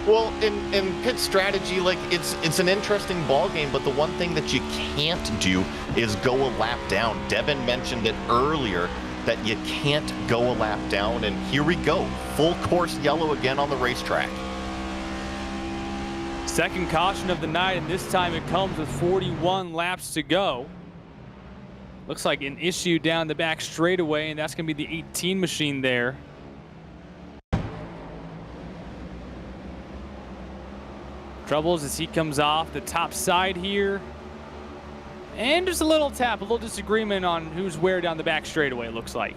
Well, in pit strategy, like it's an interesting ball game, but the one thing that you can't do is go a lap down. Devin mentioned it earlier that you can't go a lap down, and here we go, full course yellow again on the racetrack. Second caution of the night, and this time it comes with 41 laps to go. Looks like an issue down the back straightaway, and that's going to be the 18 machine there. Troubles as he comes off the top side here. And just a little tap, a little disagreement on who's where down the back straightaway, it looks like.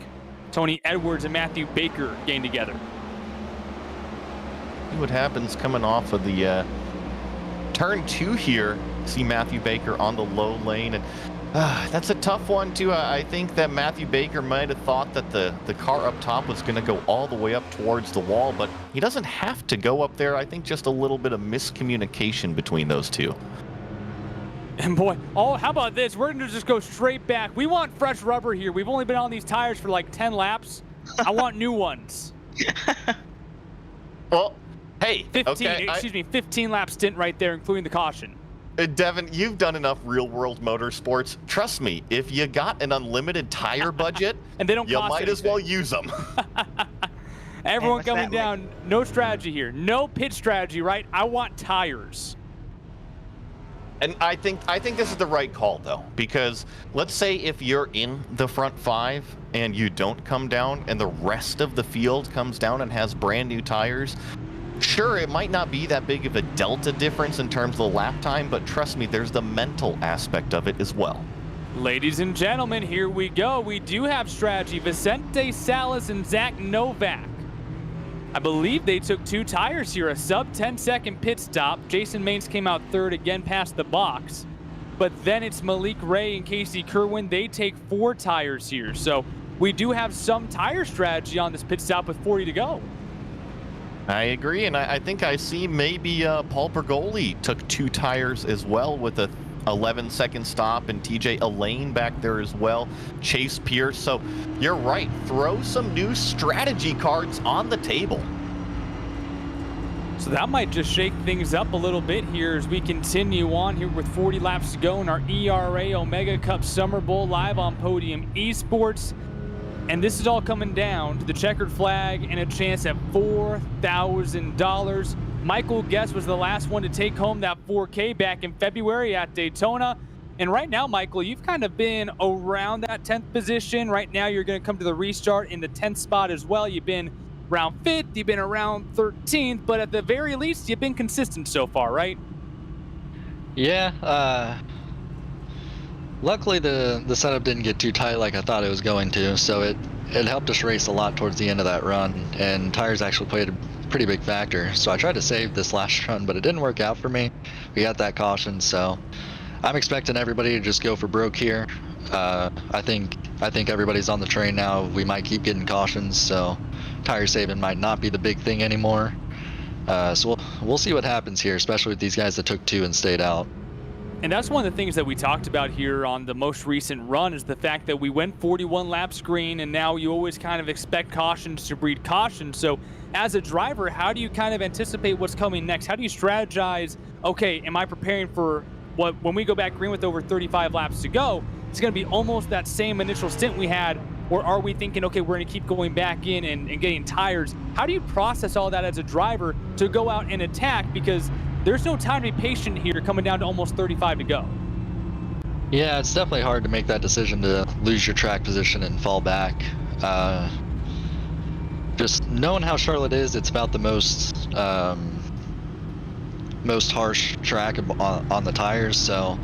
Tony Edwards and Matthew Baker getting together. See what happens coming off of the turn 2 here. See Matthew Baker on the low lane, and that's a tough one too. I think that Matthew Baker might have thought that the car up top was going to go all the way up towards the wall, but he doesn't have to go up there. I think just a little bit of miscommunication between those two. And boy, oh, how about this? We're going to just go straight back. We want fresh rubber here. We've only been on these tires for like 10 laps. I want new ones. Well, hey, 15 lap stint right there, including the caution. Devin, you've done enough real-world motorsports. Trust me, if you got an unlimited tire budget, and they don't you cost might anything. as well use them. Everyone coming down, no strategy here. No pit strategy, right? I want tires. And I think this is the right call, though, because let's say if you're in the front 5 and you don't come down and the rest of the field comes down and has brand new tires, sure, it might not be that big of a delta difference in terms of the lap time, but trust me, there's the mental aspect of it as well. Ladies and gentlemen, here we go. We do have strategy. Vicente Salas and Zach Novak. I believe they took 2 tires here, a sub 10-second pit stop. Jason Maines came out 3rd again past the box. But then it's Malik Ray and Casey Kerwin. They take 4 tires here. So we do have some tire strategy on this pit stop with 40 to go. I agree, and I think I see maybe Paul Bergoli took 2 tires as well with a 11-second stop, and TJ Elaine back there as well, Chase Pierce. So you're right, throw some new strategy cards on the table. So that might just shake things up a little bit here as we continue on here with 40 laps to go in our ERA Omega Cup Summer Bowl live on Podium Esports. And this is all coming down to the checkered flag and a chance at $4,000. Michael Guest was the last one to take home that $4K back in February at Daytona. And right now, Michael, you've kind of been around that 10th position. Right now, you're going to come to the restart in the 10th spot as well. You've been around 5th, you've been around 13th, but at the very least, you've been consistent so far, right? Yeah, luckily the setup didn't get too tight like I thought it was going to, so it helped us race a lot towards the end of that run, and tires actually played a pretty big factor. So I tried to save this last run, but it didn't work out for me. We got that caution, so I'm expecting everybody to just go for broke here. I think everybody's on the train now. We might keep getting cautions, so tire saving might not be the big thing anymore. So we'll see what happens here, especially with these guys that took 2 and stayed out. And that's one of the things that we talked about here on the most recent run, is the fact that we went 41 laps green, and now you always kind of expect cautions to breed caution. So as a driver, how do you kind of anticipate what's coming next? How do you strategize, okay, am I preparing for when we go back green with over 35 laps to go, it's going to be almost that same initial stint we had, or are we thinking, okay, we're going to keep going back in and getting tires? How do you process all that as a driver to go out and attack? Because there's no time to be patient here coming down to almost 35 to go. Yeah, it's definitely hard to make that decision to lose your track position and fall back. Just knowing how Charlotte is, it's about the most harsh track on the tires, so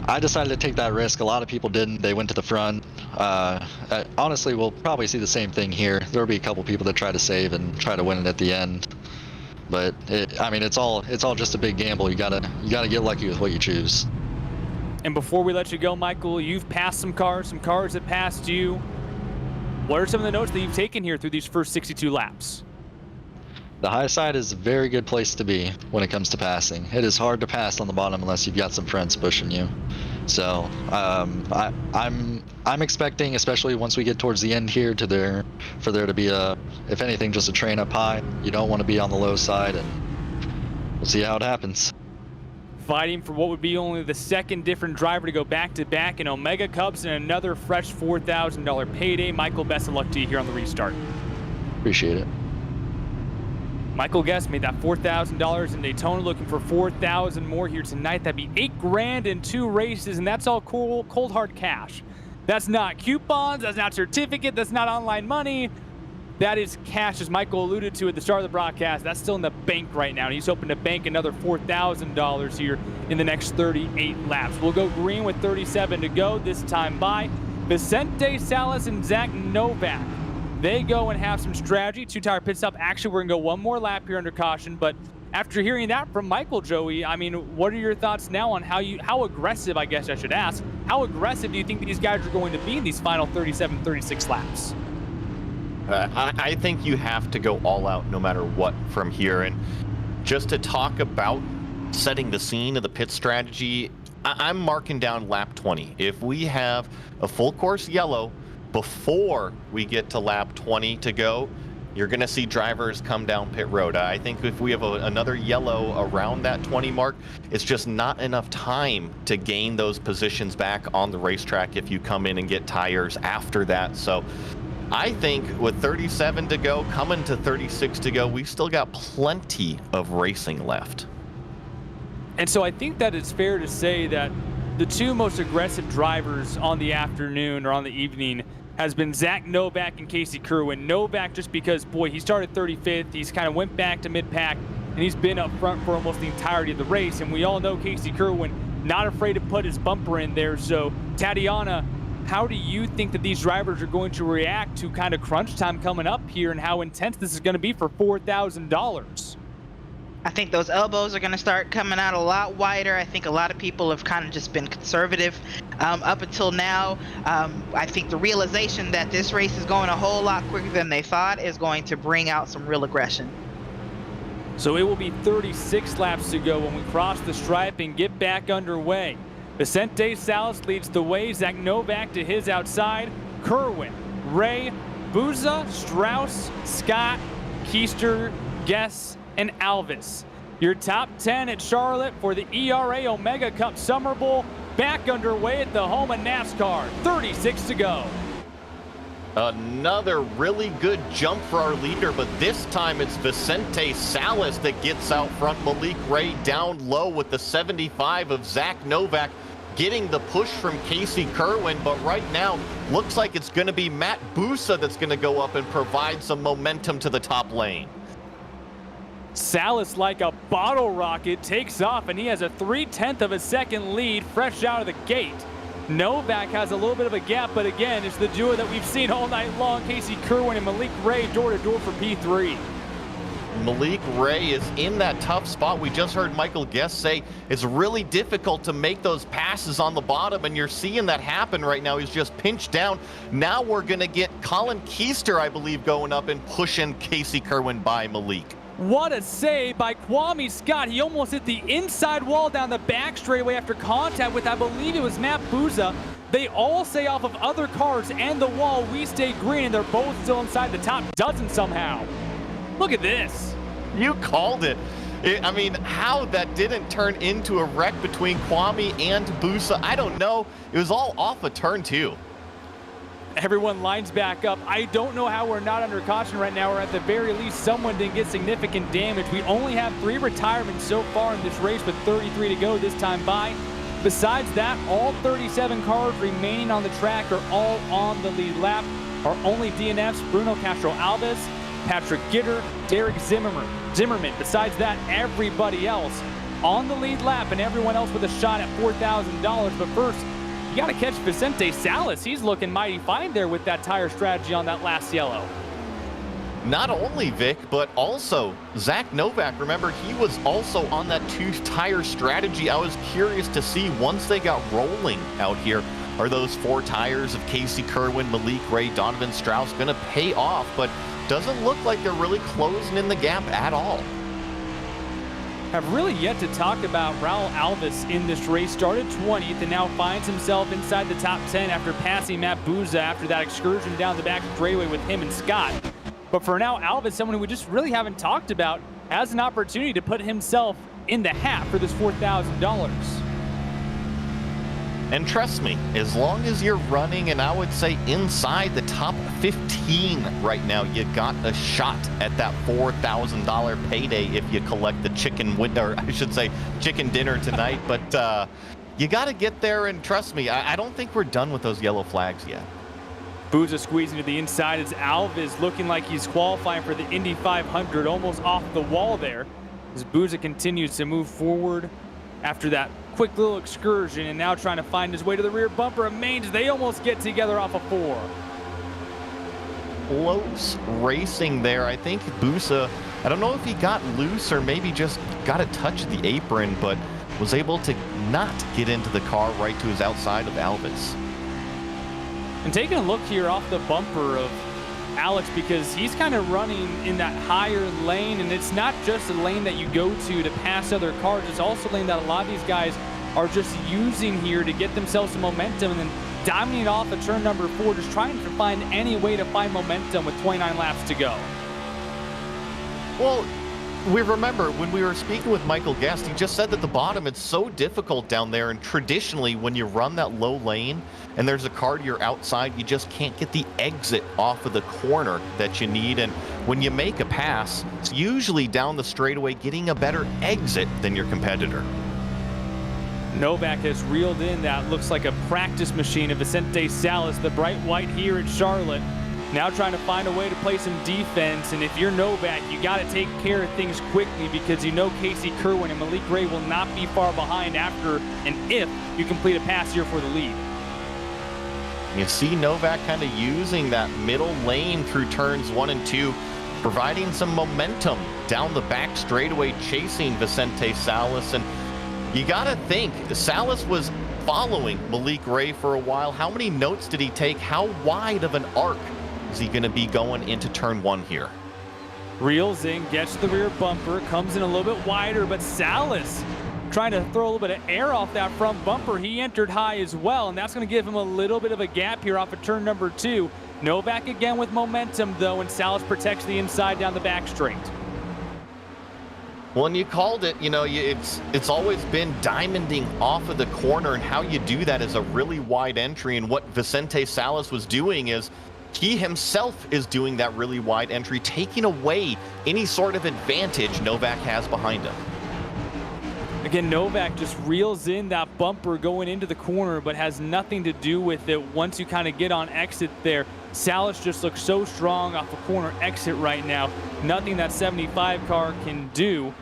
I decided to take that risk. A lot of people didn't. They went to the front. Honestly, we'll probably see the same thing here. There'll be a couple people that try to save and try to win it at the end. But it's all just a big gamble. You gotta get lucky with what you choose. And before we let you go, Michael, you've passed some cars that passed you. What are some of the notes that you've taken here through these first 62 laps? The high side is a very good place to be when it comes to passing. It is hard to pass on the bottom unless you've got some friends pushing you. So I'm expecting, especially once we get towards the end here, for there to be if anything, just a train up high. You don't want to be on the low side, and we'll see how it happens. Fighting for what would be only the second different driver to go back-to-back in Omega Cups and another fresh $4,000 payday. Michael, best of luck to you here on the restart. Appreciate it. Michael Guest made that $4,000 in Daytona, looking for $4,000 more here tonight. That'd be $8,000 in 2 races, and that's all cold hard cash. That's not coupons, that's not certificate, that's not online money. That is cash, as Michael alluded to at the start of the broadcast. That's still in the bank right now, and he's hoping to bank another $4,000 here in the next 38 laps. We'll go green with 37 to go, this time by Vicente Salas and Zach Novak. They go and have some strategy. 2-tire pit stop. Actually, we're going to go one more lap here under caution. But after hearing that from Michael, Joey, I mean, what are your thoughts now on how aggressive, I guess I should ask, how aggressive do you think these guys are going to be in these final 37, 36 laps? I think you have to go all out no matter what from here. And just to talk about setting the scene of the pit strategy, I'm marking down lap 20. If we have a full course yellow before we get to lap 20 to go, you're going to see drivers come down pit road. I think if we have another yellow around that 20 mark, it's just not enough time to gain those positions back on the racetrack if you come in and get tires after that. So I think with 37 to go, coming to 36 to go, we've still got plenty of racing left. And so I think that it's fair to say that the 2 most aggressive drivers on the afternoon or on the evening has been Zach Novak and Casey Kerwin. Novak just because, boy, he started 35th. He's kind of went back to mid-pack, and he's been up front for almost the entirety of the race. And we all know Casey Kerwin, not afraid to put his bumper in there. So, Tatiana, how do you think that these drivers are going to react to kind of crunch time coming up here, and how intense this is going to be for $4,000? I think those elbows are going to start coming out a lot wider. I think a lot of people have kind of just been conservative up until now. I think the realization that this race is going a whole lot quicker than they thought is going to bring out some real aggression. So it will be 36 laps to go when we cross the stripe and get back underway. Vicente Salas leads the way. Zach Novak to his outside. Kerwin, Ray, Buza, Strauss, Scott, Keister, Guess, and Alvis. Your top 10 at Charlotte for the ERA Omega Cup Summer Bowl, back underway at the home of NASCAR. 36 to go. Another really good jump for our leader, but this time it's Vicente Salas that gets out front. Malik Ray down low with the 75 of Zach Novak, getting the push from Casey Kerwin, but right now looks like it's going to be Matt Busa that's going to go up and provide some momentum to the top lane. Salas, like a bottle rocket, takes off, and he has a 3/10 of a second lead fresh out of the gate. Novak has a little bit of a gap, but again, it's the duo that we've seen all night long. Casey Kerwin and Malik Ray door-to-door for P3. Malik Ray is in that tough spot. We just heard Michael Guest say it's really difficult to make those passes on the bottom, and you're seeing that happen right now. He's just pinched down. Now we're going to get Colin Keister, I believe, going up and pushing Casey Kerwin by Malik. What a save by Kwame Scott. He almost hit the inside wall down the back straightaway after contact with, I believe it was Matt Busa. They all stay off of other cars and the wall. We stay green, and they're both still inside the top dozen somehow. Look at this. You called it. I mean, how that didn't turn into a wreck between Kwame and Busa, I don't know. It was all off a turn two. Everyone lines back up. I don't know how we're not under caution right now, or at the very least, someone didn't get significant damage. We only have 3 retirements so far in this race with 33 to go this time by. Besides that, all 37 cars remaining on the track are all on the lead lap. Our only DNFs, Bruno Castro-Alves, Patrick Gitter, Derek Zimmerman. Besides that, everybody else on the lead lap, and everyone else with a shot at $4,000. But first, you got to catch Vicente Salas. He's looking mighty fine there with that tire strategy on that last yellow. Not only Vic, but also Zach Novak. Remember, he was also on that 2-tire strategy. I was curious to see, once they got rolling out here, are those 4 tires of Casey Kerwin, Malik Ray, Donovan Strauss going to pay off? But doesn't look like they're really closing in the gap at all. Have really yet to talk about Raul Alves in this race. Started 20th and now finds himself inside the top 10 after passing Matt Busa after that excursion down the back straightaway with him and Scott. But for now, Alves, someone who we just really haven't talked about, has an opportunity to put himself in the hat for this $4,000. And trust me, as long as you're running, and I would say inside the top 15 right now, you got a shot at that $4,000 payday if you collect the chicken dinner tonight. But you got to get there, and trust me, I don't think we're done with those yellow flags yet. Busa squeezing to the inside as Alves looking like he's qualifying for the Indy 500, almost off the wall there. As Busa continues to move forward after that quick little excursion, and now trying to find his way to the rear bumper of Maines. They almost get together off of 4. Close racing there. I think Busa, I don't know if he got loose or maybe just got a touch of the apron, but was able to not get into the car right to his outside of Alves. And taking a look here off the bumper of Alex, because he's kind of running in that higher lane, and it's not just a lane that you go to pass other cars. It's also a lane that a lot of these guys are just using here to get themselves some momentum, and then diamonding off at turn number 4, just trying to find any way to find momentum with 29 laps to go. Well, we remember when we were speaking with Michael Guest, he just said that the bottom, it's so difficult down there, and traditionally when you run that low lane and there's a car to your outside, you just can't get the exit off of the corner that you need. And when you make a pass, it's usually down the straightaway getting a better exit than your competitor. Novak has reeled in that looks like a practice machine of Vicente Salas, the bright white here in Charlotte. Now trying to find a way to play some defense, and if you're Novak, you got to take care of things quickly, because you know Casey Kerwin and Malik Ray will not be far behind after and if you complete a pass here for the lead. You see Novak kind of using that middle lane through turns 1 and 2, providing some momentum down the back straightaway, chasing Vicente Salas. And you got to think, Salas was following Malik Ray for a while. How many notes did he take? How wide of an arc is he going to be going into turn 1 here? Reels in, gets the rear bumper, comes in a little bit wider, but Salas trying to throw a little bit of air off that front bumper. He entered high as well, and that's going to give him a little bit of a gap here off of turn number 2. Novak again with momentum, though, and Salas protects the inside down the back straight. Well, and you called it, you know, it's always been diamonding off of the corner, and how you do that is a really wide entry. And what Vicente Salas was doing is he himself is doing that really wide entry, taking away any sort of advantage Novak has behind him. Again, Novak just reels in that bumper going into the corner, but has nothing to do with it once you kind of get on exit there. Salas just looks so strong off a corner exit right now. Nothing that 75 car can do.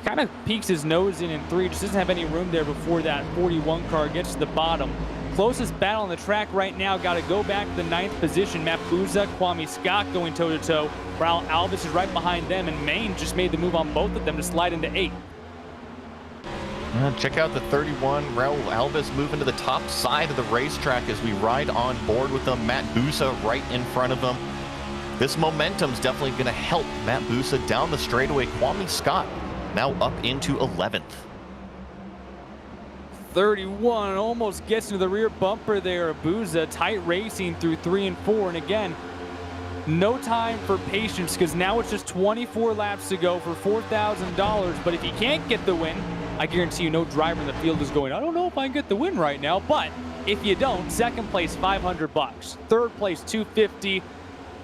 Kind of peeks his nose in 3, just doesn't have any room there before that 41 car gets to the bottom. Closest battle on the track right now, got to go back to the 9th position. Matt Buza, Kwame Scott going toe-to-toe. Raul Alves is right behind them, and Maine just made the move on both of them to slide into 8th. Check out the 31, Raul Alves moving to the top side of the racetrack as we ride on board with them. Matt Buza right in front of him. This momentum's definitely going to help Matt Buza down the straightaway. Kwame Scott now up into 11th. 31 almost gets into the rear bumper there. Buza tight racing through 3 and 4, and again, no time for patience because now it's just 24 laps to go for $4,000. But if he can't get the win, I guarantee you no driver in the field is going, I don't know if I can get the win right now. But if you don't, second place $500, third place $250,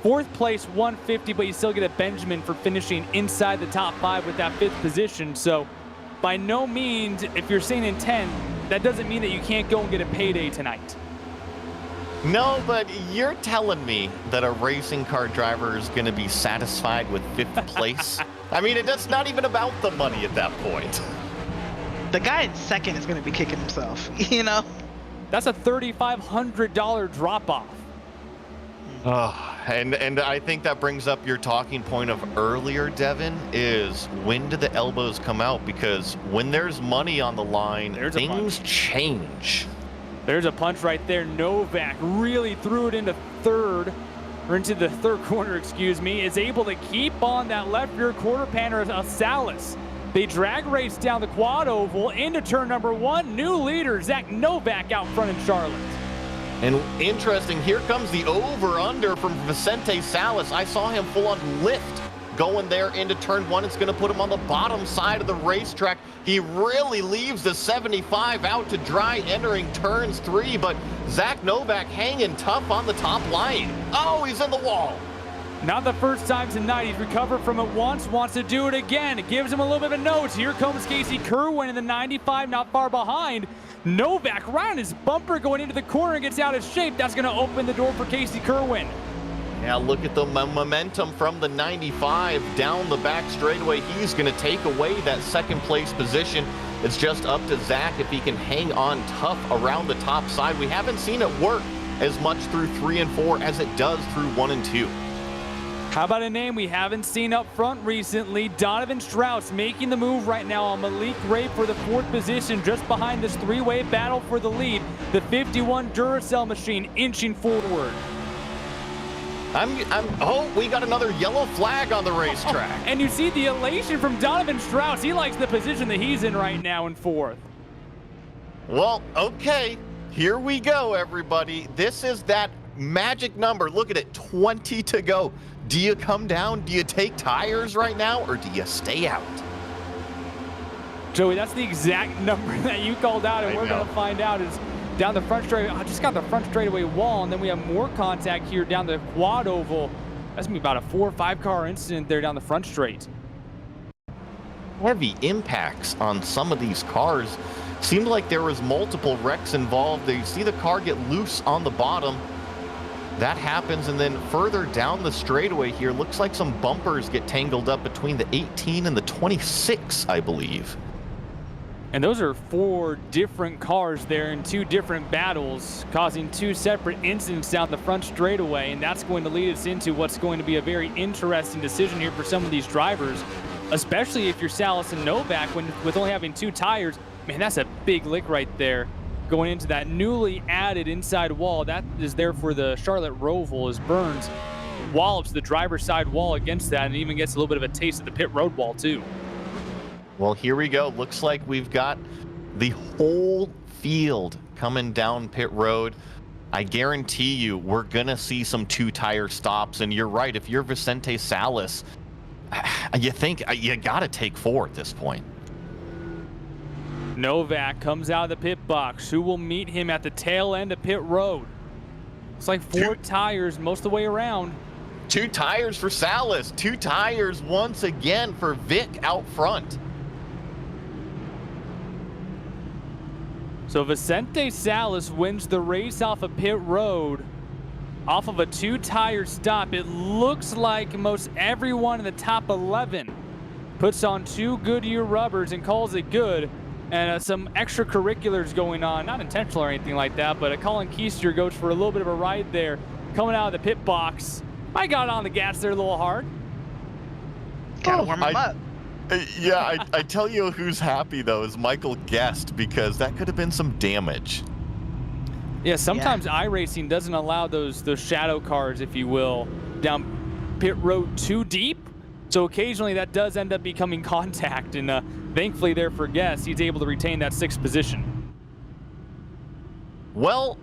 fourth place $150, but you still get a Benjamin for finishing inside the top 5 with that 5th position. So by no means, if you're sitting in 10, that doesn't mean that you can't go and get a payday tonight. No, but you're telling me that a racing car driver is going to be satisfied with 5th place? I mean, it's not even about the money at that point. The guy in 2nd is going to be kicking himself, you know? That's a $3,500 drop-off. And I think that brings up your talking point of earlier, Devin, is when do the elbows come out? Because when there's money on the line, things change. There's a punch right there. Novak really threw it into third, or into the third corner, excuse me, is able to keep on that left rear quarter panel of Salas. They drag race down the quad oval into turn number 1. New leader, Zach Novak out front in Charlotte. And interesting, here comes the over-under from Vicente Salas. I saw him full on lift going there into turn 1. It's going to put him on the bottom side of the racetrack. He really leaves the 75 out to dry entering turns 3, but Zach Novak hanging tough on the top line. Oh, he's in the wall. Not the first time tonight. He's recovered from it once, wants to do it again. It gives him a little bit of a nose. Here comes Casey Kerwin in the 95, not far behind. Novak right on his bumper going into the corner and gets out of shape. That's going to open the door for Casey Kerwin. Yeah, look at the momentum from the 95 down the back straightaway. He's going to take away that 2nd place position. It's just up to Zach if he can hang on tough around the top side. We haven't seen it work as much through 3 and 4 as it does through 1 and 2. How about a name we haven't seen up front recently? Donovan Strauss making the move right now on Malik Ray for the 4th position, just behind this 3-way battle for the lead. The 51 Duracell machine inching forward. Oh, we got another yellow flag on the racetrack. And you see the elation from Donovan Strauss. He likes the position that he's in right now in 4th. Well, okay, here we go, everybody. This is that magic number. Look at it, 20 to go. Do you come down? Do you take tires right now, or do you stay out? Joey, that's the exact number that you called out, and we're going to find out is down the front straightaway. I just got the front straightaway wall, and then we have more contact here down the quad oval. That's going to be about a 4 or 5 car incident there down the front straight. Heavy impacts on some of these cars. Seemed like there was multiple wrecks involved. You see the car get loose on the bottom. That happens, and then further down the straightaway here, looks like some bumpers get tangled up between the 18 and the 26, I believe. And those are 4 different cars there in 2 different battles, causing 2 separate incidents down the front straightaway, and that's going to lead us into what's going to be a very interesting decision here for some of these drivers, especially if you're Salas and Novak, with only having 2 tires. Man, that's a big lick right there. Going into that newly added inside wall that is there for the Charlotte Roval as Burns wallops the driver's side wall against that and even gets a little bit of a taste of the pit road wall too. Well, here we go. Looks like we've got the whole field coming down pit road. I guarantee you we're going to see some 2-tire stops. And you're right. If you're Vicente Salas, you think you got to take 4 at this point. Novak comes out of the pit box. Who will meet him at the tail end of pit road? It's like 4 tires most of the way around. 2 tires for Salas. 2 tires once again for Vic out front. So Vicente Salas wins the race off of pit road, off of a 2-tire stop. It looks like most everyone in the top 11 puts on 2 Goodyear rubbers and calls it good. And some extracurriculars going on, not intentional or anything like that, but Colin Keister goes for a little bit of a ride there, coming out of the pit box. I got on the gas there a little hard. Gotta warm him up. Yeah, I tell you who's happy, though, is Michael Guest, because that could have been some damage. Yeah, sometimes iRacing doesn't allow those shadow cars, if you will, down pit road too deep. So occasionally that does end up becoming contact, and thankfully there for Guest, he's able to retain that 6th position. Well,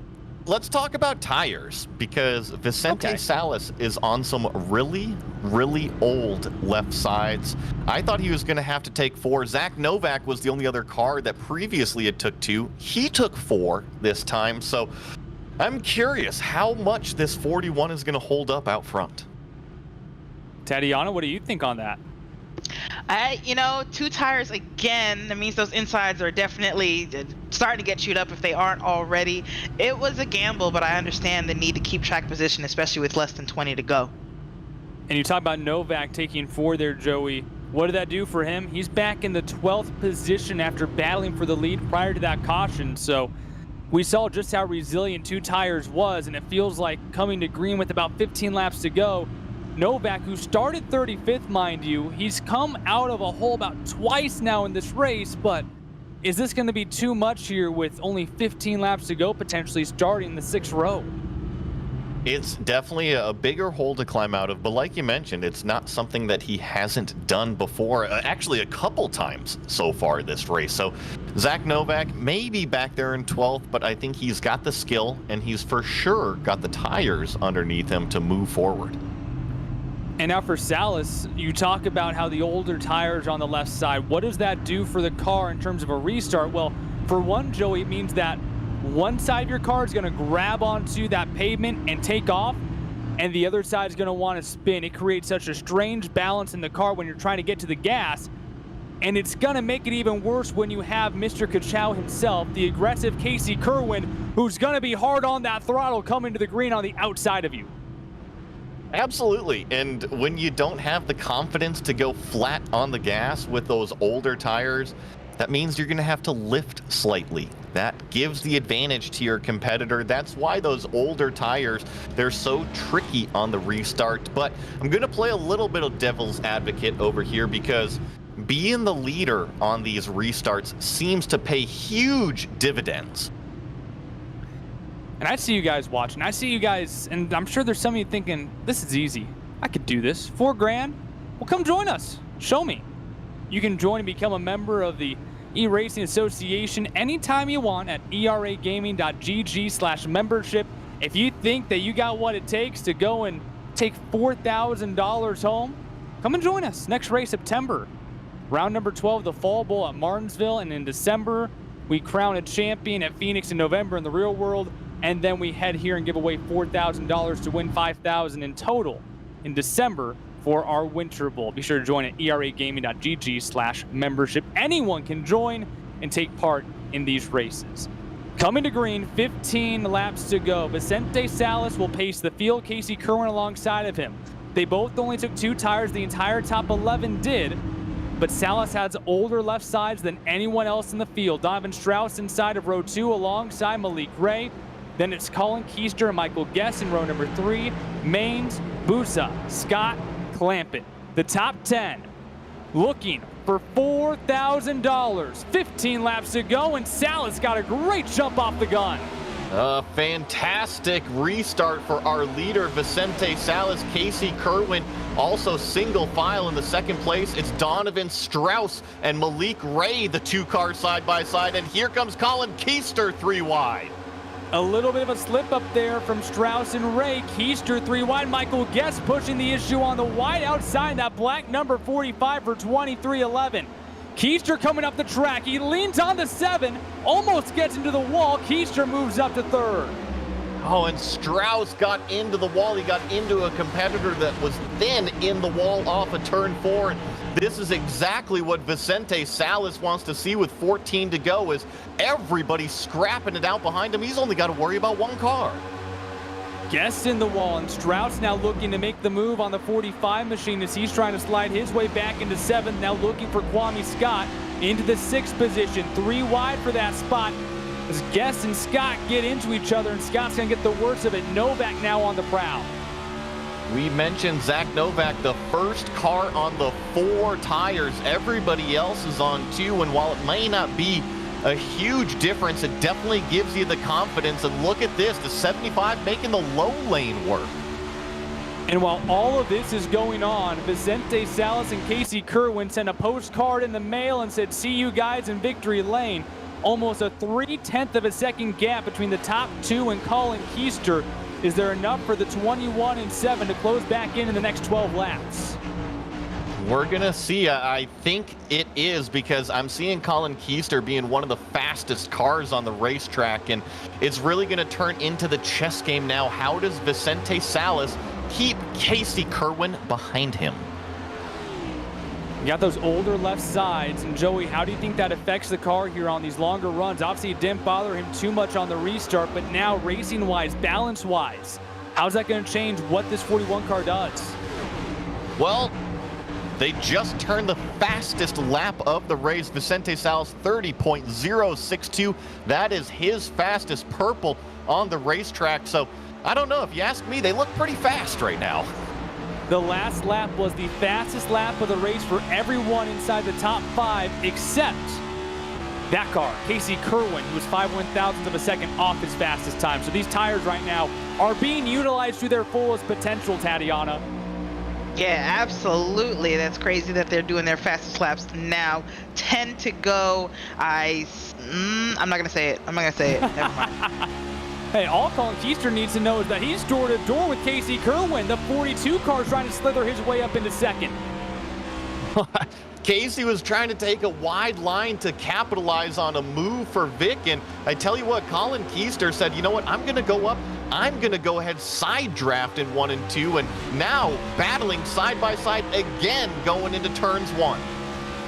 let's talk about tires, because Vicente Salas is on some really, really old left sides. I thought he was going to have to take 4. Zach Novak was the only other car that previously had took 2. He took 4 this time, so I'm curious how much this 41 is going to hold up out front. Tatiana, what do you think on that? 2 tires again, that means those insides are definitely starting to get chewed up if they aren't already. It was a gamble, but I understand the need to keep track position, especially with less than 20 to go. And you talk about Novak taking 4 there, Joey. What did that do for him? He's back in the 12th position after battling for the lead prior to that caution. So we saw just how resilient 2 tires was, and it feels like coming to green with about 15 laps to go, Novak, who started 35th, mind you, he's come out of a hole about twice now in this race, but is this going to be too much here with only 15 laps to go, potentially starting the 6th row? It's definitely a bigger hole to climb out of, but like you mentioned, it's not something that he hasn't done before, actually a couple times so far this race. So Zach Novak may be back there in 12th, but I think he's got the skill, and he's for sure got the tires underneath him to move forward. And now for Salas, you talk about how the older tires are on the left side. What does that do for the car in terms of a restart? Well, for one, Joey, it means that one side of your car is going to grab onto that pavement and take off, and the other side is going to want to spin. It creates such a strange balance in the car when you're trying to get to the gas, and it's going to make it even worse when you have Mr. Kachow himself, the aggressive Casey Kerwin, who's going to be hard on that throttle coming to the green on the outside of you. Absolutely, and when you don't have the confidence to go flat on the gas with those older tires, that means you're going to have to lift slightly. That gives the advantage to your competitor. That's why those older tires, they're so tricky on the restart. But I'm going to play a little bit of devil's advocate over here, because being the leader on these restarts seems to pay huge dividends. And I see you guys watching. I see you guys, and I'm sure there's some of you thinking, this is easy. I could do this. $4,000? Well, come join us. Show me. You can join and become a member of the eRacing Association anytime you want at eragaming.gg/membership. If you think that you got what it takes to go and take $4,000 home, come and join us. Next race, September. Round number 12, the Fall Bowl at Martinsville, and in December, we crown a champion at Phoenix in November in the real world. And then we head here and give away $4,000 to win $5,000 in total in December for our Winter Bowl. Be sure to join at eragaming.gg/membership. Anyone can join and take part in these races. Coming to green, 15 laps to go. Vicente Salas will pace the field. Casey Kerwin alongside of him. They both only took 2 tires. The entire top 11 did. But Salas has older left sides than anyone else in the field. Donovan Strauss inside of row 2 alongside Malik Ray. Then it's Colin Keister and Michael Guest in row number 3. Maines, Busa, Scott, Clampett. The top 10 looking for $4,000. 15 laps to go, and Salas got a great jump off the gun. A fantastic restart for our leader, Vicente Salas. Casey Kerwin also single file in the 2nd place. It's Donovan Strauss and Malik Ray, the 2 cars side by side. And here comes Colin Keister 3 wide. A little bit of a slip up there from Strauss and Ray. Keister 3 wide. Michael Guest pushing the issue on the wide outside. That black number 45 for 23.11. Keister coming up the track. He leans on the 7, almost gets into the wall. Keister moves up to 3rd. Oh, and Strauss got into the wall. He got into a competitor that was then in the wall off of turn 4. And this is exactly what Vicente Salas wants to see with 14 to go, is everybody scrapping it out behind him. He's only got to worry about one car. Guest in the wall, and Strauss now looking to make the move on the 45 machine as he's trying to slide his way back into 7th. Now looking for Kwame Scott into the 6th position. 3 wide for that spot as Guest and Scott get into each other, and Scott's going to get the worst of it. Novak now on the prowl. We mentioned Zach Novak, the first car on the 4 tires. Everybody else is on 2, and while it may not be a huge difference, it definitely gives you the confidence. And look at this, the 75 making the low lane work. And while all of this is going on, Vicente Salas and Casey Kerwin sent a postcard in the mail and said, "See you guys in victory lane." Almost a 0.3 of a second gap between the top 2 and Colin Keister. Is there enough for the 21 and 7 to close back in the next 12 laps? We're going to see. I think it is, because I'm seeing Colin Keister being one of the fastest cars on the racetrack, and it's really going to turn into the chess game now. How does Vicente Salas keep Casey Kerwin behind him? You got those older left sides, and Joey, how do you think that affects the car here on these longer runs? Obviously, it didn't bother him too much on the restart, but now racing-wise, balance-wise, how's that going to change what this 41 car does? Well, they just turned the fastest lap of the race. Vicente Salas, 30.062. That is his fastest purple on the racetrack. So I don't know. If you ask me, they look pretty fast right now. The last lap was the fastest lap of the race for everyone inside the top 5 except that car, Casey Kerwin, who was 5/1000th of a second off his fastest time. So these tires right now are being utilized to their fullest potential, Tatiana. Yeah, absolutely. That's crazy that they're doing their fastest laps now. 10 to go. I'm not going to say it. I'm not going to say it. Never mind. Hey, all Colin Keister needs to know is that he's door to door with Casey Kerwin. The 42 car trying to slither his way up into 2nd. Casey was trying to take a wide line to capitalize on a move for Vic, and I tell you what, Colin Keister said, you know what, I'm going to go up. I'm going to go ahead side draft in 1 and 2, and now battling side by side again going into turns 1.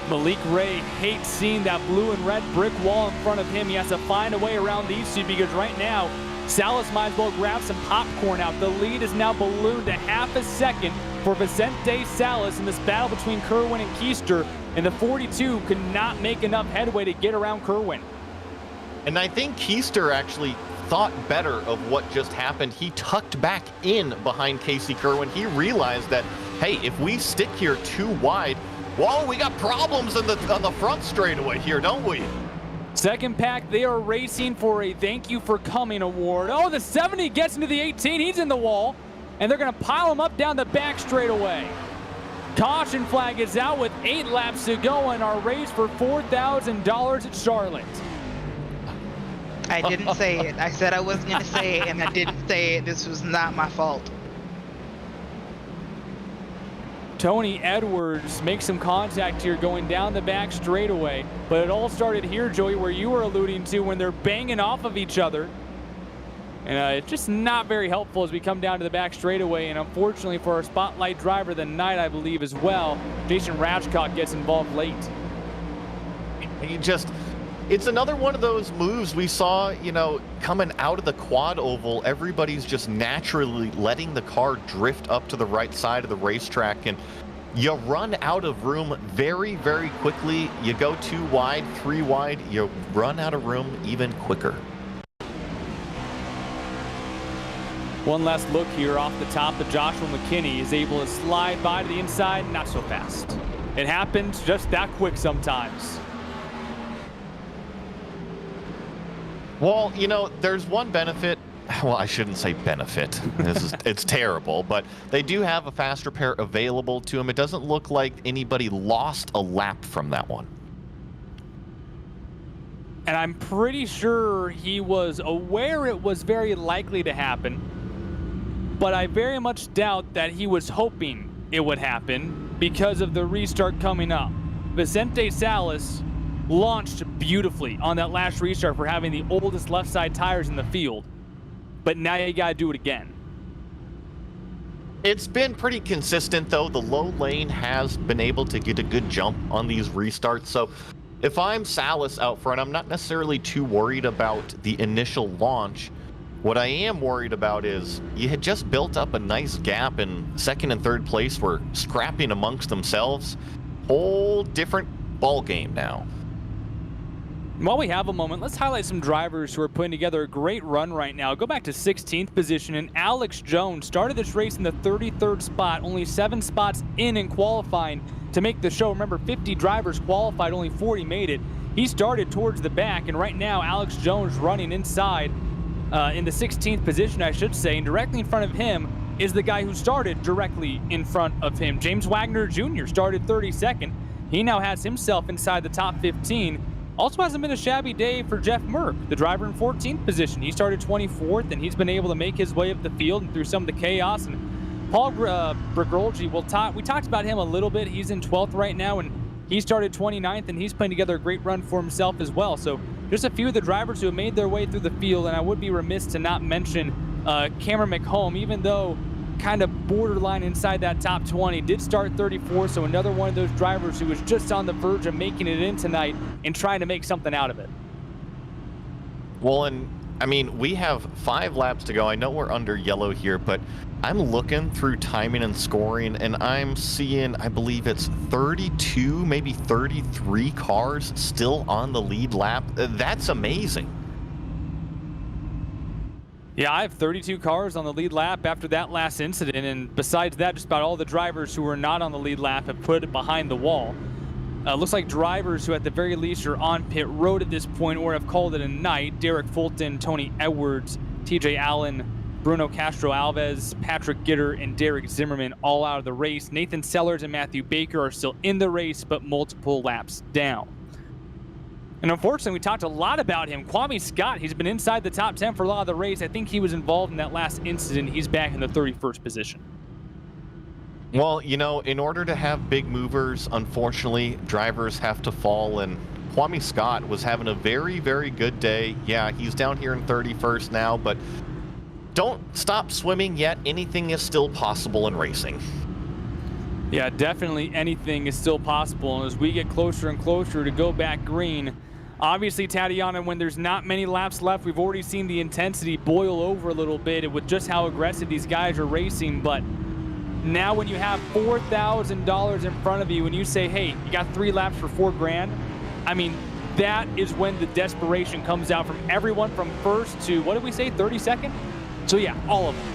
Malik Ray hates seeing that blue and red brick wall in front of him. He has to find a way around these two, because right now, Salas might as well grab some popcorn out. The lead is now ballooned to half a second for Vicente Salas in this battle between Kerwin and Keister, and the 42 could not make enough headway to get around Kerwin. And I think Keister actually thought better of what just happened. He tucked back in behind Casey Kerwin. He realized that, hey, if we stick here too wide, whoa, we got problems on the front straightaway here, don't we? Second pack, they are racing for a thank you for coming award. Oh, the 70 gets into the 18. He's in the wall, and they're going to pile him up down the back straightaway. Caution flag is out with 8 laps to go in our race for $4,000 at Charlotte. I didn't say it. I said I wasn't going to say it, and I didn't say it. This was not my fault. Tony Edwards makes some contact here going down the back straightaway, but it all started here, Joey, where you were alluding to, when they're banging off of each other. And it's just not very helpful as we come down to the back straightaway, and unfortunately for our spotlight driver of the night, I believe as well, Jason Ratchcock gets involved late. It's another one of those moves we saw, coming out of the quad oval. Everybody's just naturally letting the car drift up to the right side of the racetrack, and you run out of room very, very quickly. You go 2 wide, 3 wide, you run out of room even quicker. One last look here off the top, but Joshua McKinney is able to slide by to the inside, not so fast. It happens just that quick sometimes. Well, there's one benefit. Well, I shouldn't say benefit. It's terrible, but they do have a fast repair available to them. It doesn't look like anybody lost a lap from that one. And I'm pretty sure he was aware it was very likely to happen, but I very much doubt that he was hoping it would happen because of the restart coming up. Vicente Salas launched beautifully on that last restart for having the oldest left side tires in the field. but now you got to do it again. It's been pretty consistent, though. The low lane has been able to get a good jump on these restarts. So if I'm Salas out front, I'm not necessarily too worried about the initial launch. What I am worried about is you had just built up a nice gap, and second and third place were scrapping amongst themselves. Whole different ball game now. While we have a moment, let's highlight some drivers who are putting together a great run right now. Go back to 16th position, and Alex Jones started this race in the 33rd spot, only 7 spots in qualifying to make the show. Remember, 50 drivers qualified, only 40 made it. He started towards the back, and right now Alex Jones running inside in the 16th position, I should say, and directly in front of him is the guy who started directly in front of him. James Wagner Jr. started 32nd. He now has himself inside the top 15. Also hasn't been a shabby day for Jeff Merck, the driver in 14th position. He started 24th, and he's been able to make his way up the field and through some of the chaos. And Paul Brigolgi, we talked about him a little bit. He's in 12th right now, and he started 29th, and he's putting together a great run for himself as well. So just a few of the drivers who have made their way through the field, and I would be remiss to not mention Cameron McHolm, even though kind of borderline inside that top 20, did start 34, so another one of those drivers who was just on the verge of making it in tonight and trying to make something out of it. Well, and I mean, we have 5 laps to go. I know we're under yellow here, but I'm looking through timing and scoring, and I'm seeing, I believe it's 32, maybe 33 cars still on the lead lap. That's amazing. Yeah, I have 32 cars on the lead lap after that last incident, and besides that, just about all the drivers who are not on the lead lap have put it behind the wall. Looks like drivers who at the very least are on pit road at this point or have called it a night. Derek Fulton, Tony Edwards, TJ Allen, Bruno Castro Alves, Patrick Gitter, and Derek Zimmerman all out of the race. Nathan Sellers and Matthew Baker are still in the race, but multiple laps down. And unfortunately, we talked a lot about him. Kwame Scott, he's been inside the top 10 for a lot of the race. I think he was involved in that last incident. He's back in the 31st position. Well, you know, in order to have big movers, unfortunately, drivers have to fall, and Kwame Scott was having a very, very good day. Yeah, he's down here in 31st now, but don't stop swimming yet. Anything is still possible in racing. Yeah, definitely anything is still possible. And as we get closer and closer to go back green, obviously, Tatiana, when there's not many laps left, we've already seen the intensity boil over a little bit with just how aggressive these guys are racing. But now when you have $4,000 in front of you and you say, hey, you got 3 laps for $4,000, I mean, that is when the desperation comes out from everyone from first to, what did we say, 32nd? So yeah, all of them.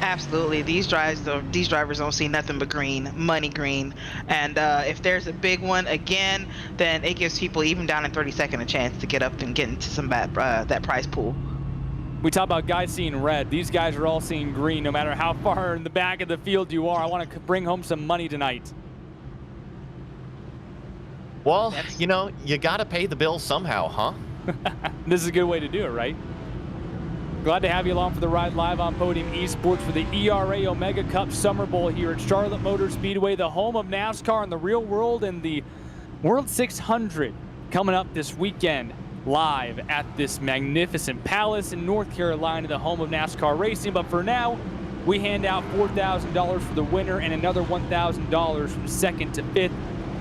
Absolutely. These drivers don't see nothing but green, money green. And if there's a big one again, then it gives people even down in 32nd a chance to get up and get into some that prize pool. We talk about guys seeing red. These guys are all seeing green no matter how far in the back of the field you are. I want to bring home some money tonight. Well, you know, you got to pay the bills somehow, huh? This is a good way to do it, right? Glad to have you along for the ride live on Podium Esports for the ERA Omega Cup Summer Bowl here at Charlotte Motor Speedway, the home of NASCAR in the real world, and the World 600 coming up this weekend live at this magnificent palace in North Carolina, the home of NASCAR racing. But for now, we hand out $4,000 for the winner and another $1,000 from second to fifth.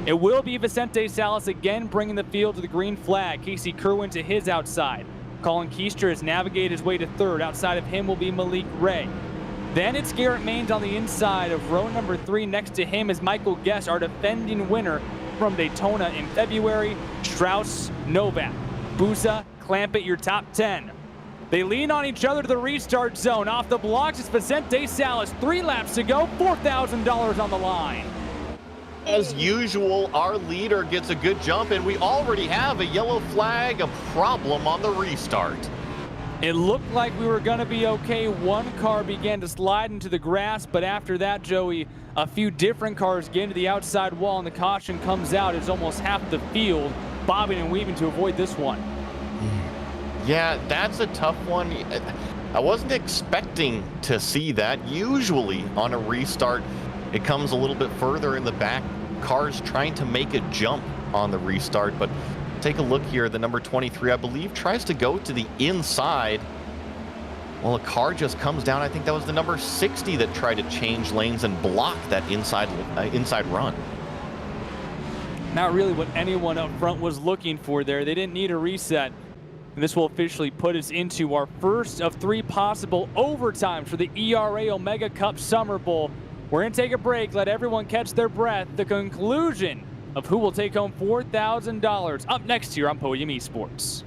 It will be Vicente Salas again bringing the field to the green flag. Casey Kerwin to his outside. Colin Keister has navigated his way to third. Outside of him will be Malik Ray. Then it's Garrett Maines on the inside of row number 3. Next to him is Michael Guess, our defending winner from Daytona in February. Strauss, Novak, Busa, Clampett, your top 10. They lean on each other to the restart zone. Off the blocks, it's Vicente Salas. 3 laps to go, $4,000 on the line. As usual, our leader gets a good jump, and we already have a yellow flag, a problem on the restart. It looked like we were going to be okay. One car began to slide into the grass, but after that, Joey, a few different cars get into the outside wall, and the caution comes out as almost half the field bobbing and weaving to avoid this one. Yeah, that's a tough one. I wasn't expecting to see that. Usually on a restart, it comes a little bit further in the back. Cars trying to make a jump on the restart, but take a look here. The number 23, I believe, tries to go to the inside. Well, a car just comes down. I think that was the number 60 that tried to change lanes and block that inside run. Not really what anyone up front was looking for there. They didn't need a reset. And this will officially put us into our first of 3 possible overtimes for the ERA Omega Cup Summer Bowl. We're going to take a break, let everyone catch their breath. The conclusion of who will take home $4,000 up next here on Podium Esports.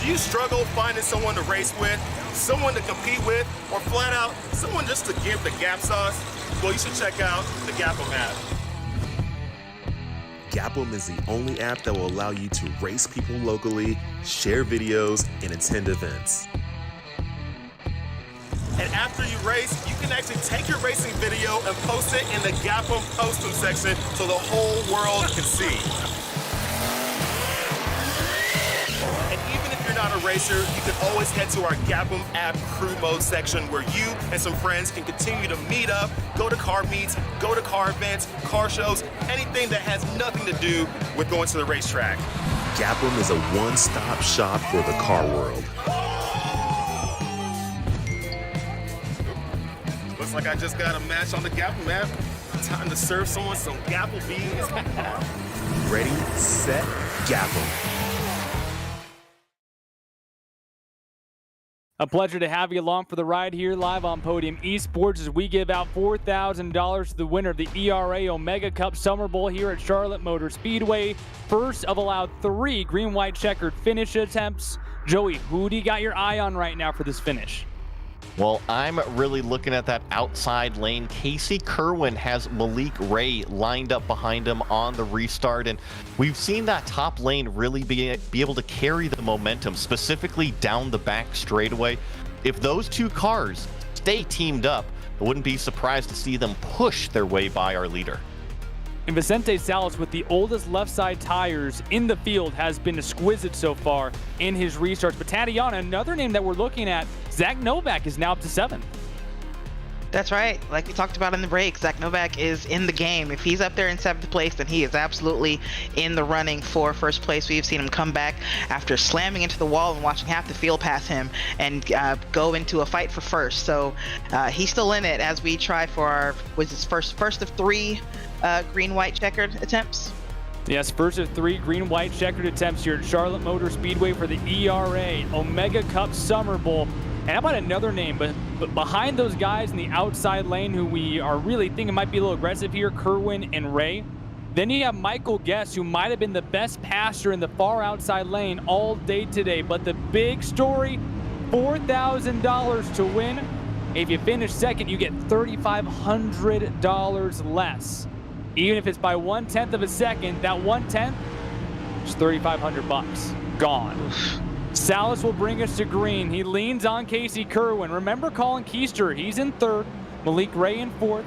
Do you struggle finding someone to race with, someone to compete with, or flat out, someone just to give the Gap sauce? Well, you should check out the Gapum app. Gapum is the only app that will allow you to race people locally, share videos, and attend events. And after you race, you can actually take your racing video and post it in the Gapum Postum section so the whole world can see. And even if you're not a racer, you can always head to our Gapum app crew mode section where you and some friends can continue to meet up, go to car meets, go to car events, car shows, anything that has nothing to do with going to the racetrack. Gapum is a one-stop shop for the car world. Looks like I just got a match on the Gapum app. Time to serve someone some Gapple beans. Ready, set, Gapple. A pleasure to have you along for the ride here live on Podium Esports as we give out $4,000 to the winner of the ERA Omega Cup Summer Bowl here at Charlotte Motor Speedway. First of allowed 3 green-white-checkered finish attempts. Joey, who do you got your eye on right now for this finish? Well, I'm really looking at that outside lane. Casey Kerwin has Malik Ray lined up behind him on the restart, and we've seen that top lane really be able to carry the momentum, specifically down the back straightaway. If those two cars stay teamed up, I wouldn't be surprised to see them push their way by our leader. And Vicente Salas, with the oldest left side tires in the field, has been exquisite so far in his restarts. But Tatiana, another name that we're looking at, Zach Novak is now up to 7th. That's right. Like we talked about in the break, Zach Novak is in the game. If he's up there in 7th place, then he is absolutely in the running for first place. We've seen him come back after slamming into the wall and watching half the field pass him and go into a fight for first. So he's still in it as we try for our, was his first of 3 green-white-checkered attempts? Yes, first of 3 green-white-checkered attempts here at Charlotte Motor Speedway for the ERA Omega Cup Summer Bowl. And how about another name, but behind those guys in the outside lane who we are really thinking might be a little aggressive here, Kerwin and Ray. Then you have Michael Guest, who might have been the best passer in the far outside lane all day today. But the big story, $4,000 to win. If you finish second, you get $3,500 less. Even if it's by 1/10 of a second, that 1/10 is $3,500 gone. Salas will bring us to green. He leans on Casey Kerwin. Remember Colin Keister, he's in third. Malik Ray in fourth.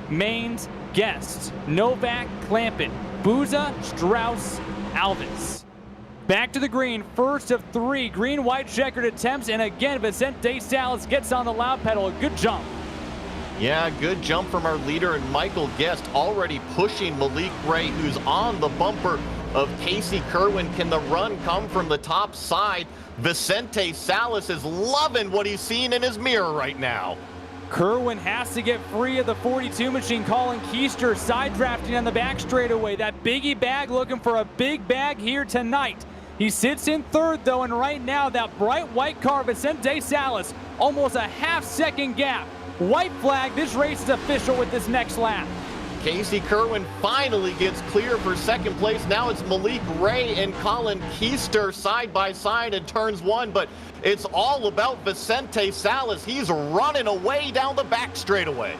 Maines, Guest, Novak, Clampett, Buza, Strauss, Alvis. Back to the green, first of three green-white-checkered attempts, and again Vicente Salas gets on the loud pedal. A good jump. Yeah, good jump from our leader, and Michael Guest already pushing Malik Ray, who's on the bumper of Casey Kerwin. Can the run come from the top side? Vicente Salas is loving what he's seeing in his mirror right now. Kerwin has to get free of the 42 machine. Colin Keister side drafting on the back straightaway. That biggie bag looking for a big bag here tonight. He sits in third though, and right now that bright white car, Vicente Salas, almost a half-second gap. White flag, this race is official with this next lap. Casey Kerwin finally gets clear for second place. Now it's Malik Ray and Colin Keister side by side in turns one, but it's all about Vicente Salas. He's running away down the back straightaway.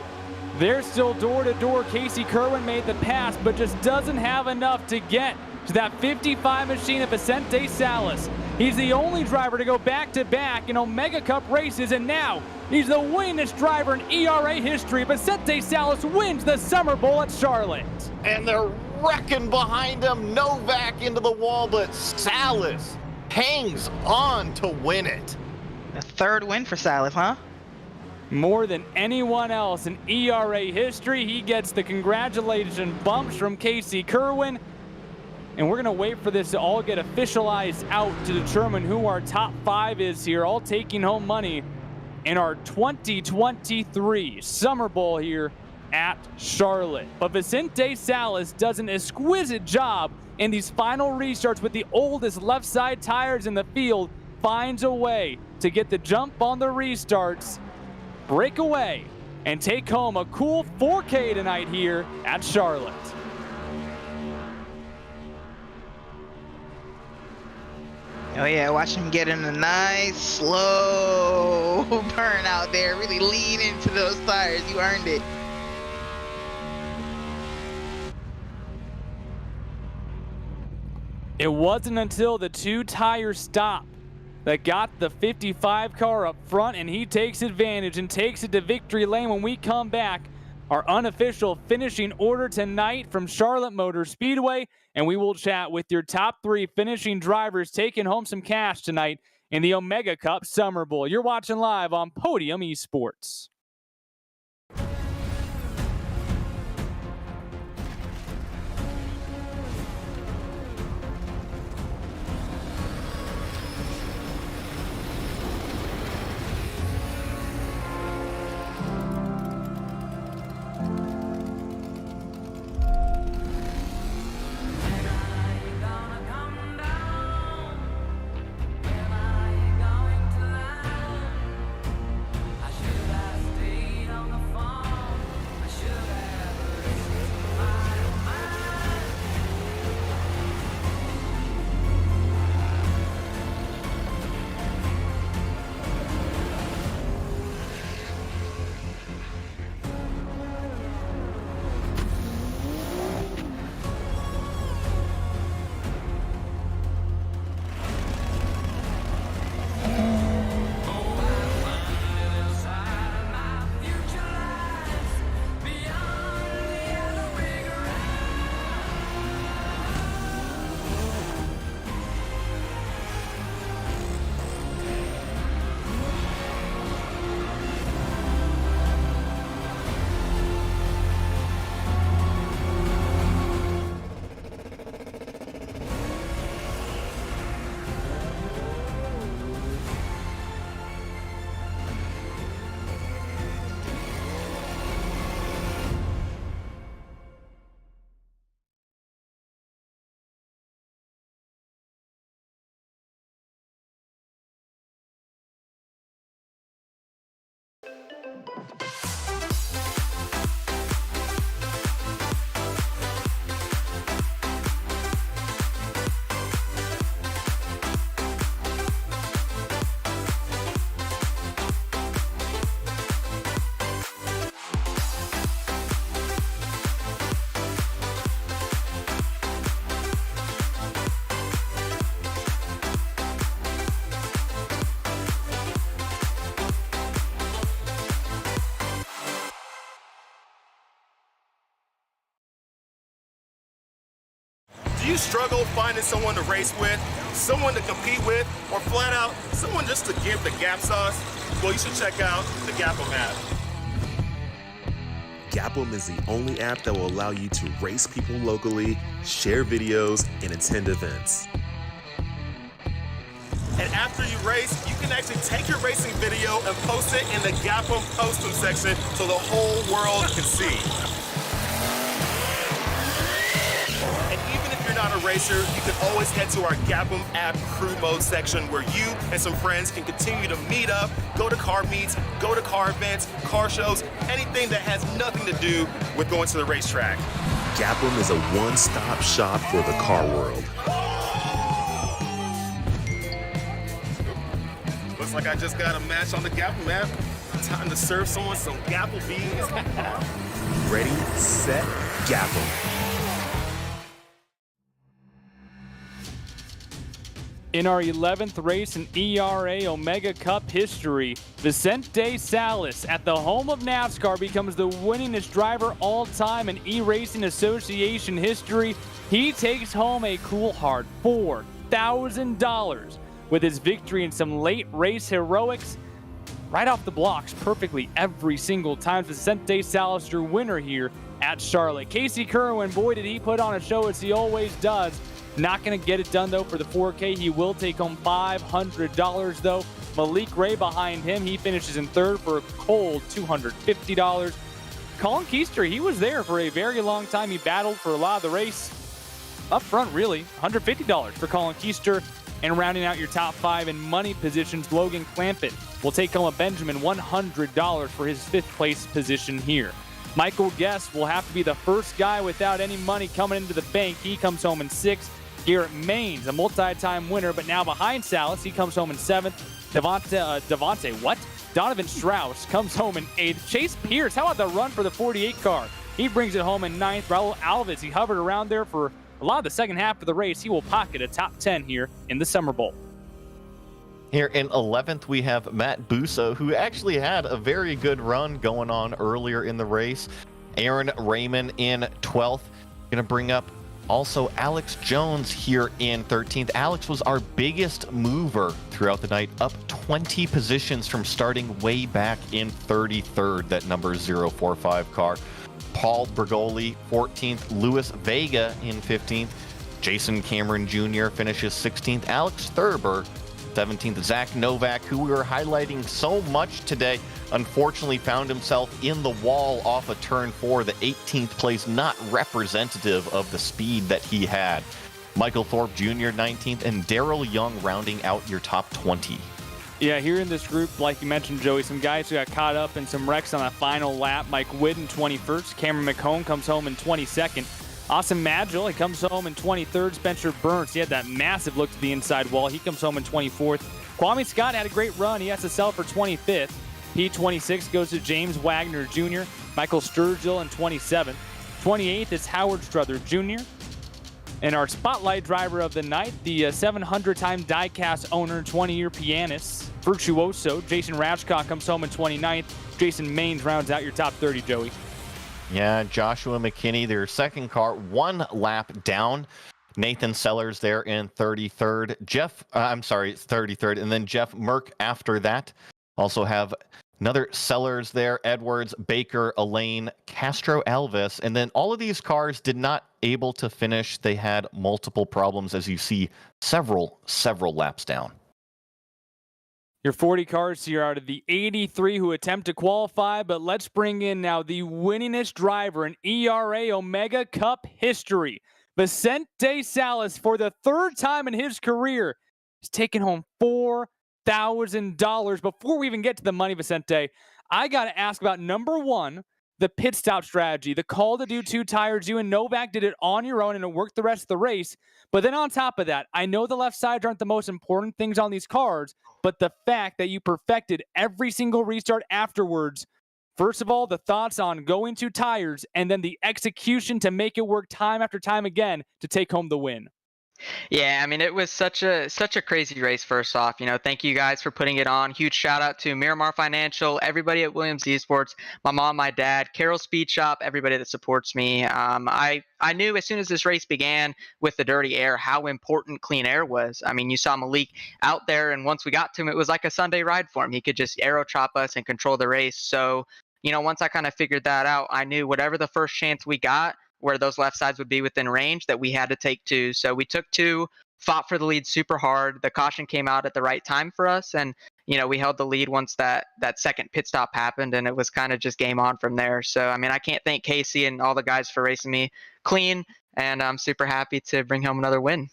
They're still door to door. Casey Kerwin made the pass, but just doesn't have enough to get to that 55 machine of Vicente Salas. He's the only driver to go back-to-back in Omega Cup races, and now he's the winningest driver in ERA history. Vicente Salas wins the SummerBowl at Charlotte. And they're wrecking behind him. Novak into the wall, but Salas hangs on to win it. A third win for Salas, huh? More than anyone else in ERA history, he gets the congratulation bumps from Casey Kerwin. And we're going to wait for this to all get officialized out to determine who our top five is here, all taking home money in our 2023 SummerBowl here at Charlotte. But Vicente Salas does an exquisite job in these final restarts with the oldest left side tires in the field, finds a way to get the jump on the restarts, break away, and take home a cool 4K tonight here at Charlotte. Oh yeah, watch him get in a nice slow burn out there. Really lean into those tires. You earned it. It wasn't until the two-tire stop that got the 55 car up front, and he takes advantage and takes it to victory lane. When we come back, our unofficial finishing order tonight from Charlotte Motor Speedway, and we will chat with your top three finishing drivers taking home some cash tonight in the Omega Cup SummerBowl. You're watching live on Podium Esports. you struggle finding someone to race with, someone to compete with, or flat out someone just to give the Gap sauce, well, you should check out the Gapum app. Gapum is the only app that will allow you to race people locally, share videos, and attend events. And after you race, you can actually take your racing video and post it in the Gapum Postum section so the whole world can see. And even if you're not a racer, you can always head to our Gapum app crew mode section where you and some friends can continue to meet up, go to car meets, go to car events, car shows, anything that has nothing to do with going to the racetrack. Gapum is a one-stop shop for the car world. Looks like I just got a match on the Gapum app. Time to serve someone some Gapple beans. Ready, set, Gapum. In our 11th race in ERA Omega Cup history, Vicente Salas at the home of NASCAR becomes the winningest driver all time in eRacing Association history. He takes home a cool hard $4,000 with his victory in some late race heroics. Right off the blocks perfectly every single time. Vicente Salas, your winner here at Charlotte. Casey Kerwin, boy, did he put on a show as he always does. Not going to get it done, though, for the 4K. He will take home $500, though. Malik Ray behind him. He finishes in third for a cold $250. Colin Keister, he was there for a very long time. He battled for a lot of the race. Up front, really, $150 for Colin Keister. And rounding out your top five in money positions, Logan Clampett will take home a Benjamin $100 for his fifth place position here. Michael Guest will have to be the first guy without any money coming into the bank. He comes home in sixth. Garrett Maines, a multi-time winner, but now behind Salas, he comes home in seventh. Donovan Strauss comes home in eighth. Chase Pierce, how about the run for the 48 car? He brings it home in ninth. Raul Alves, he hovered around there for a lot of the second half of the race. He will pocket a top 10 here in the SummerBowl. Here in 11th, we have Matt Busso, who actually had a very good run going on earlier in the race. Aaron Raymond in 12th. Going to bring up also Alex Jones here in 13th. Alex was our biggest mover throughout the night, up 20 positions from starting way back in 33rd, that number 045 car. Paul Bergoli, 14th. Luis Vega in 15th. Jason Cameron Jr. finishes 16th. Alex Thurber, 17th. Zach Novak, who we were highlighting so much today, unfortunately found himself in the wall off of turn 4, the 18th place, not representative of the speed that he had. Michael Thorpe Jr., 19th, and Daryl Young rounding out your top 20. Yeah, here in this group, like you mentioned, Joey, some guys who got caught up in some wrecks on that final lap. Mike Whidden, 21st. Cameron McComb comes home in 22nd. Austin Magil, he comes home in 23rd. Spencer Burns, he had that massive look to the inside wall. He comes home in 24th. Kwame Scott had a great run. He has to sell for 25th. P26 goes to James Wagner Jr. Michael Sturgill in 27th. 28th is Howard Struther Jr. And our spotlight driver of the night, the 700-time diecast owner, 20-year pianist, virtuoso, Jason Ratchcock comes home in 29th. Jason Maines rounds out your top 30, Joey. Yeah, Joshua McKinney, their second car, one lap down. Nathan Sellers there in 33rd. 33rd. And then Jeff Merck after that. Also have another Sellers there, Edwards, Baker, Elaine, Castro Alves. And then all of these cars did not able to finish. They had multiple problems, as you see, several laps down. Your 40 cars here out of the 83 who attempt to qualify, but let's bring in now the winningest driver in ERA Omega Cup history. Vicente Salas, for the third time in his career, is taking home $4,000. Before we even get to the money, Vicente, I got to ask about number one, the pit stop strategy, the call to do two tires. You and Novak did it on your own and it worked the rest of the race. But then on top of that, I know the left sides aren't the most important things on these cars, but the fact that you perfected every single restart afterwards. First of all, the thoughts on going two tires and then the execution to make it work time after time again to take home the win. Yeah, I mean, it was such a crazy race. First off, thank you guys for putting it on. Huge shout out to Miramar Financial, everybody at Williams Esports, my mom, my dad, Carroll Speed Shop, everybody that supports me. I knew as soon as this race began with the dirty air how important clean air was. I mean, you saw Malik out there, and once we got to him, it was like a Sunday ride for him. He could just aero chop us and control the race. So, once I kind of figured that out, I knew whatever the first chance we got, where those left sides would be within range, that we had to take two. So we took two, fought for the lead super hard. The caution came out at the right time for us, and we held the lead once that second pit stop happened, and it was kind of just game on from there. So I mean, I can't thank Casey and all the guys for racing me clean, and I'm super happy to bring home another win.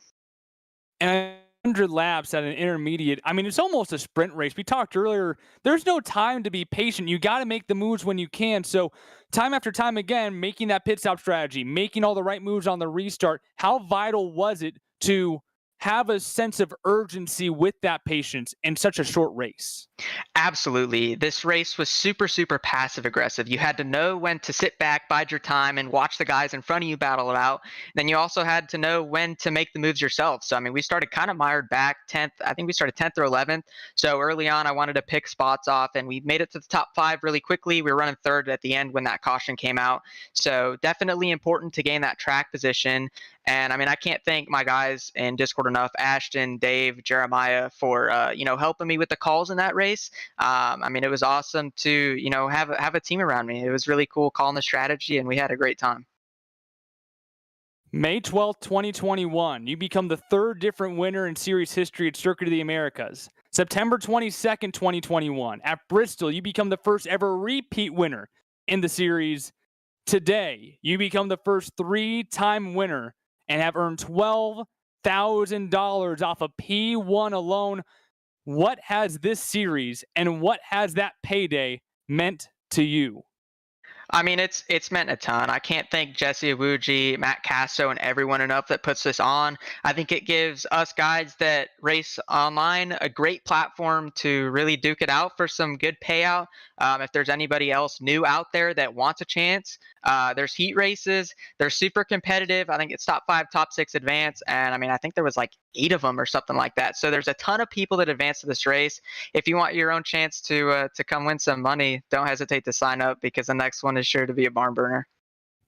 And 100 laps at an intermediate, I mean, it's almost a sprint race. We talked earlier, there's no time to be patient. You got to make the moves when you can. So time after time again, making that pit stop strategy, making all the right moves on the restart, how vital was it to have a sense of urgency with that patience in such a short race? Absolutely. This race was super, super passive aggressive. You had to know when to sit back, bide your time, and watch the guys in front of you battle it out. Then you also had to know when to make the moves yourself. So, I mean, we started kind of mired back 10th. I think we started 10th or 11th. So early on, I wanted to pick spots off, and we made it to the top 5 really quickly. We were running 3rd at the end when that caution came out. So definitely important to gain that track position. And I mean, I can't thank my guys in Discord enough, Ashton, Dave, Jeremiah, for helping me with the calls in that race. I mean, it was awesome to have a team around me. It was really cool calling the strategy, and we had a great time. May 12th, 2021, you become the 3rd different winner in series history at Circuit of the Americas. September 22nd, 2021, at Bristol, you become the first ever repeat winner in the series. Today, you become the first 3-time winner and have earned $12,000 off of P1 alone. What has this series and what has that payday meant to you? I mean, it's meant a ton. I can't thank Jesse Awuji, Matt Casto, and everyone enough that puts this on. I think it gives us guys that race online a great platform to really duke it out for some good payout. If there's anybody else new out there that wants a chance, there's heat races. They're super competitive. I think it's top 5, top 6 advance. And I mean, I think there was like 8 of them or something like that. So there's a ton of people that advance to this race. If you want your own chance to come win some money, don't hesitate to sign up, because the next one is sure to be a barn burner.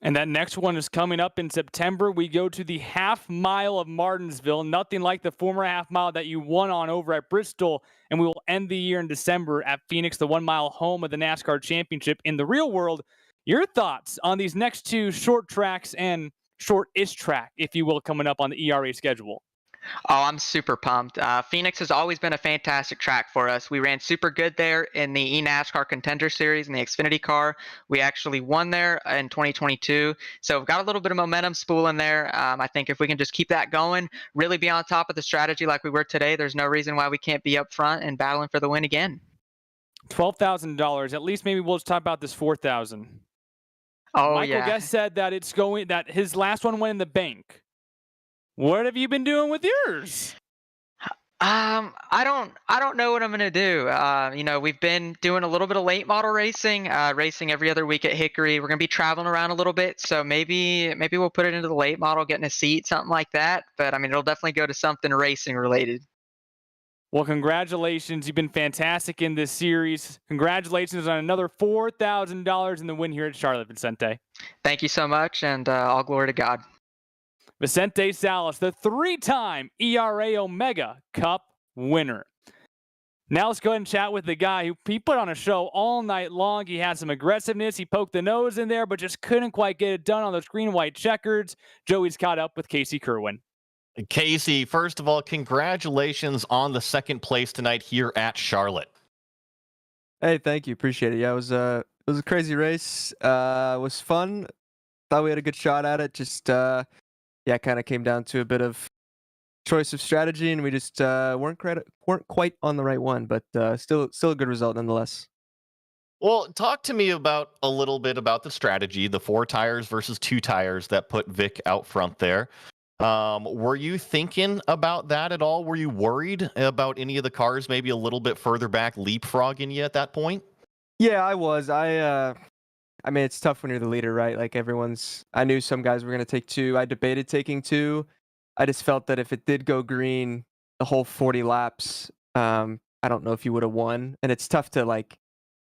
And that next one is coming up in September. We go to the half mile of Martinsville. Nothing like the former half mile that you won on over at Bristol. And we will end the year in December at Phoenix, the 1 mile home of the NASCAR Championship. In the real world, your thoughts on these next 2 short tracks and short-ish track, if you will, coming up on the ERA schedule? Oh, I'm super pumped. Phoenix has always been a fantastic track for us. We ran super good there in the eNASCAR Contender Series in the Xfinity car. We actually won there in 2022. So we've got a little bit of momentum spooling there. I think if we can just keep that going, really be on top of the strategy like we were today, there's no reason why we can't be up front and battling for the win again. $12,000. At least maybe we'll just talk about this $4,000. Oh, Michael yeah. Guest said that that his last one went in the bank. What have you been doing with yours? I don't know what I'm gonna do. We've been doing a little bit of late model racing, racing every other week at Hickory. We're gonna be traveling around a little bit, so maybe we'll put it into the late model, getting a seat, something like that. But I mean, it'll definitely go to something racing related. Well, congratulations. You've been fantastic in this series. Congratulations on another $4,000 in the win here at Charlotte, Vicente. Thank you so much, and all glory to God. Vicente Salas, the 3-time ERA Omega Cup winner. Now let's go ahead and chat with the guy who he put on a show all night long. He had some aggressiveness. He poked the nose in there, but just couldn't quite get it done on those green-white checkers. Joey's caught up with Casey Kerwin. Casey, first of all, congratulations on the 2nd place tonight here at Charlotte. Hey, thank you. Appreciate it. Yeah, it was a crazy race. It was fun. Thought we had a good shot at it. Just kind of came down to a bit of choice of strategy, and we just weren't quite on the right one, but still a good result nonetheless. Well, talk to me about a little bit about the strategy, the 4 tires versus 2 tires that put Vic out front there. Were you thinking about that at all? Were you worried about any of the cars maybe a little bit further back leapfrogging you at that point? Yeah, I was. I mean, it's tough when you're the leader, right? Like I knew some guys were going to take 2. I debated taking 2. I just felt that if it did go green the whole 40 laps, I don't know if you would have won. And it's tough to like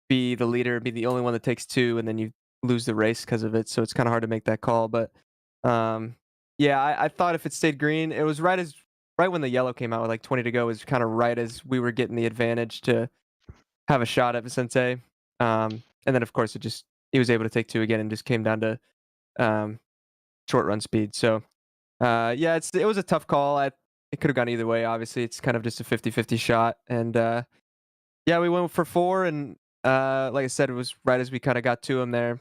be the leader, be the only one that takes 2, and then you lose the race because of it. So it's kind of hard to make that call. But yeah, I thought if it stayed green, it was right when the yellow came out with like 20 to go, was kind of right as we were getting the advantage to have a shot at Vicente. And then of course he was able to take 2 again and just came down to short run speed. So yeah, it was a tough call. It could have gone either way. Obviously, it's kind of just a 50-50 shot. And yeah, we went for 4, and like I said, it was right as we kind of got to him there.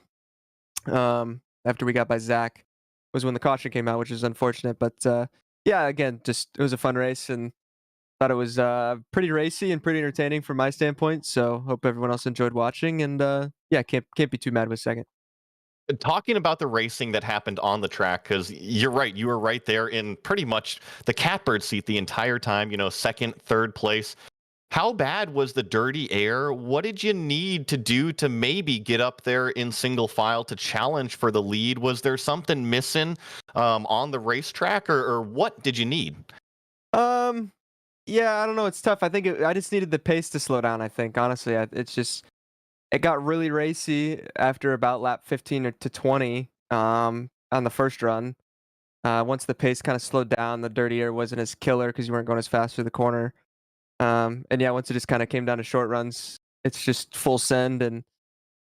After we got by Zach was when the caution came out, which is unfortunate. But yeah, again, just it was a fun race, and thought it was pretty racy and pretty entertaining from my standpoint. So hope everyone else enjoyed watching, and yeah, can't be too mad with second. Talking about the racing that happened on the track, because you're right, you were right there in pretty much the catbird seat the entire time, second, third place. How bad was the dirty air? What did you need to do to maybe get up there in single file to challenge for the lead? Was there something missing on the racetrack, or what did you need? Yeah, I don't know. It's tough. I think I just needed the pace to slow down. I think honestly, it got really racy after about lap 15 to 20 on the first run. Once the pace kind of slowed down, the dirty air wasn't as killer because you weren't going as fast through the corner. And yeah, once it just kind of came down to short runs, it's just full send. And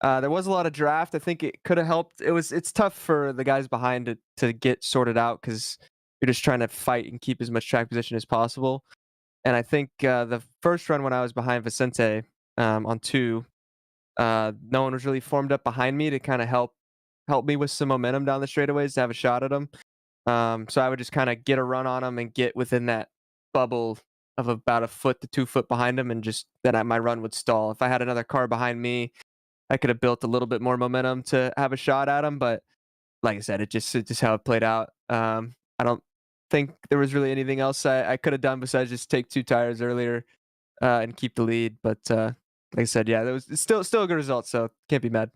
there was a lot of draft. I think it could have helped. It's tough for the guys behind to get sorted out because you're just trying to fight and keep as much track position as possible. And I think the first run when I was behind Vicente on 2, no one was really formed up behind me to kind of help me with some momentum down the straightaways to have a shot at him. So I would just kind of get a run on him and get within that bubble of about 1 foot to 2 foot behind him, and just then my run would stall. If I had another car behind me, I could have built a little bit more momentum to have a shot at him. But like I said, it's just how it played out. I don't think there was really anything else I could have done besides just take 2 tires earlier and keep the lead. But like I said, yeah, that was still a good result, so can't be mad.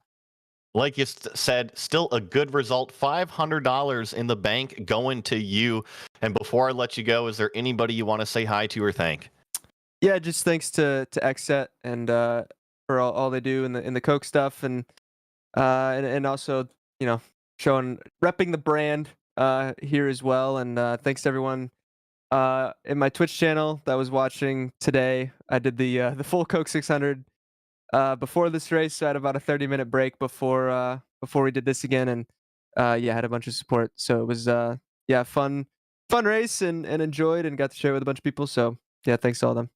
Like you said, still a good result. $500 in the bank going to you. And before I let you go, is there anybody you want to say hi to or thank? Yeah, just thanks to XSET and for all they do in the Coke stuff, and also repping the brand here as well. And thanks to everyone in my Twitch channel that was watching today. I did the full Coke 600 before this race, so I had about a 30-minute break before we did this again, and yeah, had a bunch of support. So it was fun race and enjoyed and got to share with a bunch of people. So yeah, thanks to all of them.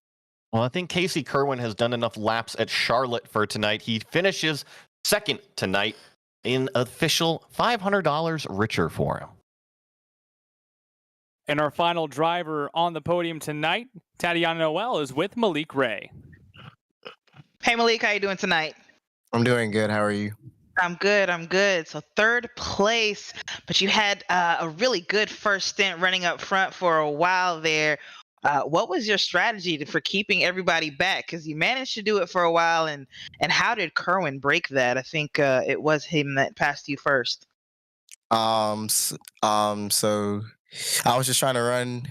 Well, I think Casey Kerwin has done enough laps at Charlotte for tonight. He finishes second tonight, in official $500 richer for him. And our final driver on the podium tonight, Tatiana Noel, is with Malik Ray. Hey Malik, how you doing tonight? I'm doing good. How are you? I'm good. So 3rd place, but you had a really good first stint running up front for a while there. What was your strategy for keeping everybody back? Because you managed to do it for a while, and how did Kerwin break that? I think it was him that passed you first. So I was just trying to run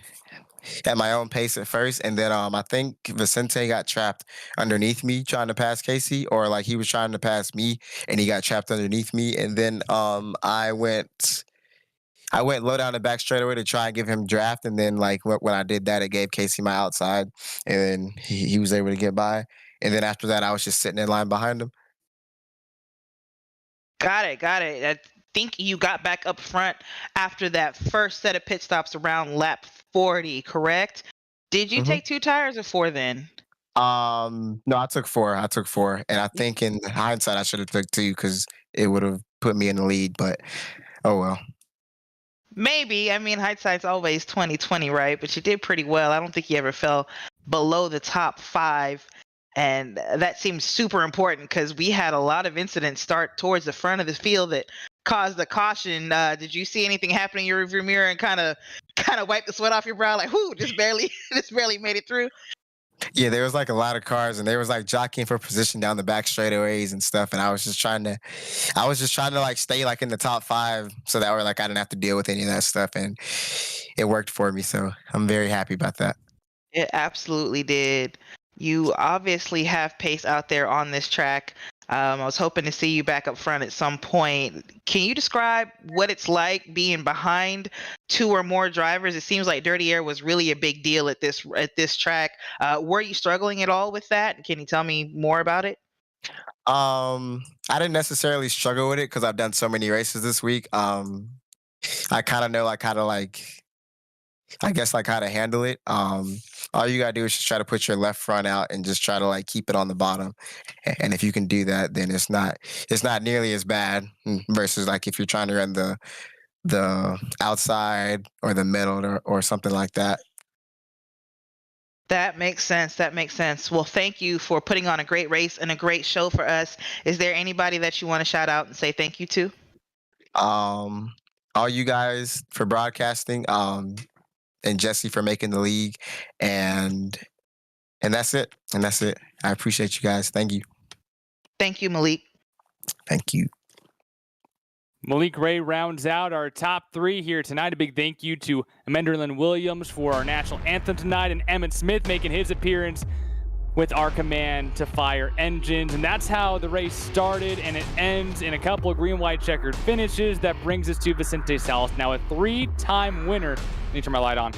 at my own pace at first, and then I think Vicente got trapped underneath me trying to pass Casey, or like he was trying to pass me and he got trapped underneath me, and then I went low down the back straightaway to try and give him draft, and then like when I did that, it gave Casey my outside, and then he was able to get by, and then after that I was just sitting in line behind him. Got it. I think you got back up front after that first set of pit stops around lap 40, correct? Did you take 2 tires or 4 then? No, I took 4, and I think in hindsight I should have took 2 because it would have put me in the lead, but oh well. Maybe. I mean, hindsight's always 20/20, right? But you did pretty well. I don't think you ever fell below the top 5. And that seems super important because we had a lot of incidents start towards the front of the field that caused the caution. Did you see anything happen in your rearview mirror and kind of wipe the sweat off your brow? Like, whoo, just barely made it through? Yeah, there was like a lot of cars, and they was like jockeying for position down the back straightaways and stuff. And I was just trying to like stay like in the top 5, so that way like I didn't have to deal with any of that stuff, and it worked for me. So I'm very happy about that. It absolutely did. You obviously have pace out there on this track. I was hoping to see you back up front at some point. Can you describe what it's like being behind 2 or more drivers? It seems like Dirty Air was really a big deal at this track. Were you struggling at all with that? Can you tell me more about it? I didn't necessarily struggle with it because I've done so many races this week. I kind of know like how to I guess like how to handle it. All you gotta do is just try to put your left front out and just try to like keep it on the bottom. And if you can do that, then it's not nearly as bad versus like if you're trying to run the outside or the middle or something like that. That makes sense. That makes sense. Well, thank you for putting on a great race and a great show for us. Is there anybody that you want to shout out and say thank you to? All you guys for broadcasting. And Jesse for making the league, and that's it. And that's it. I appreciate you guys. Thank you. Thank you, Malik. Thank you. Malik Ray rounds out our top 3 here tonight. A big thank you to Amenderlin Williams for our national anthem tonight, and Emmett Smith making his appearance with our command to fire engines. And that's how the race started, and it ends in a couple of green-white-checkered finishes. That brings us to Vicente Salas, now a 3-time winner. Let me turn my light on.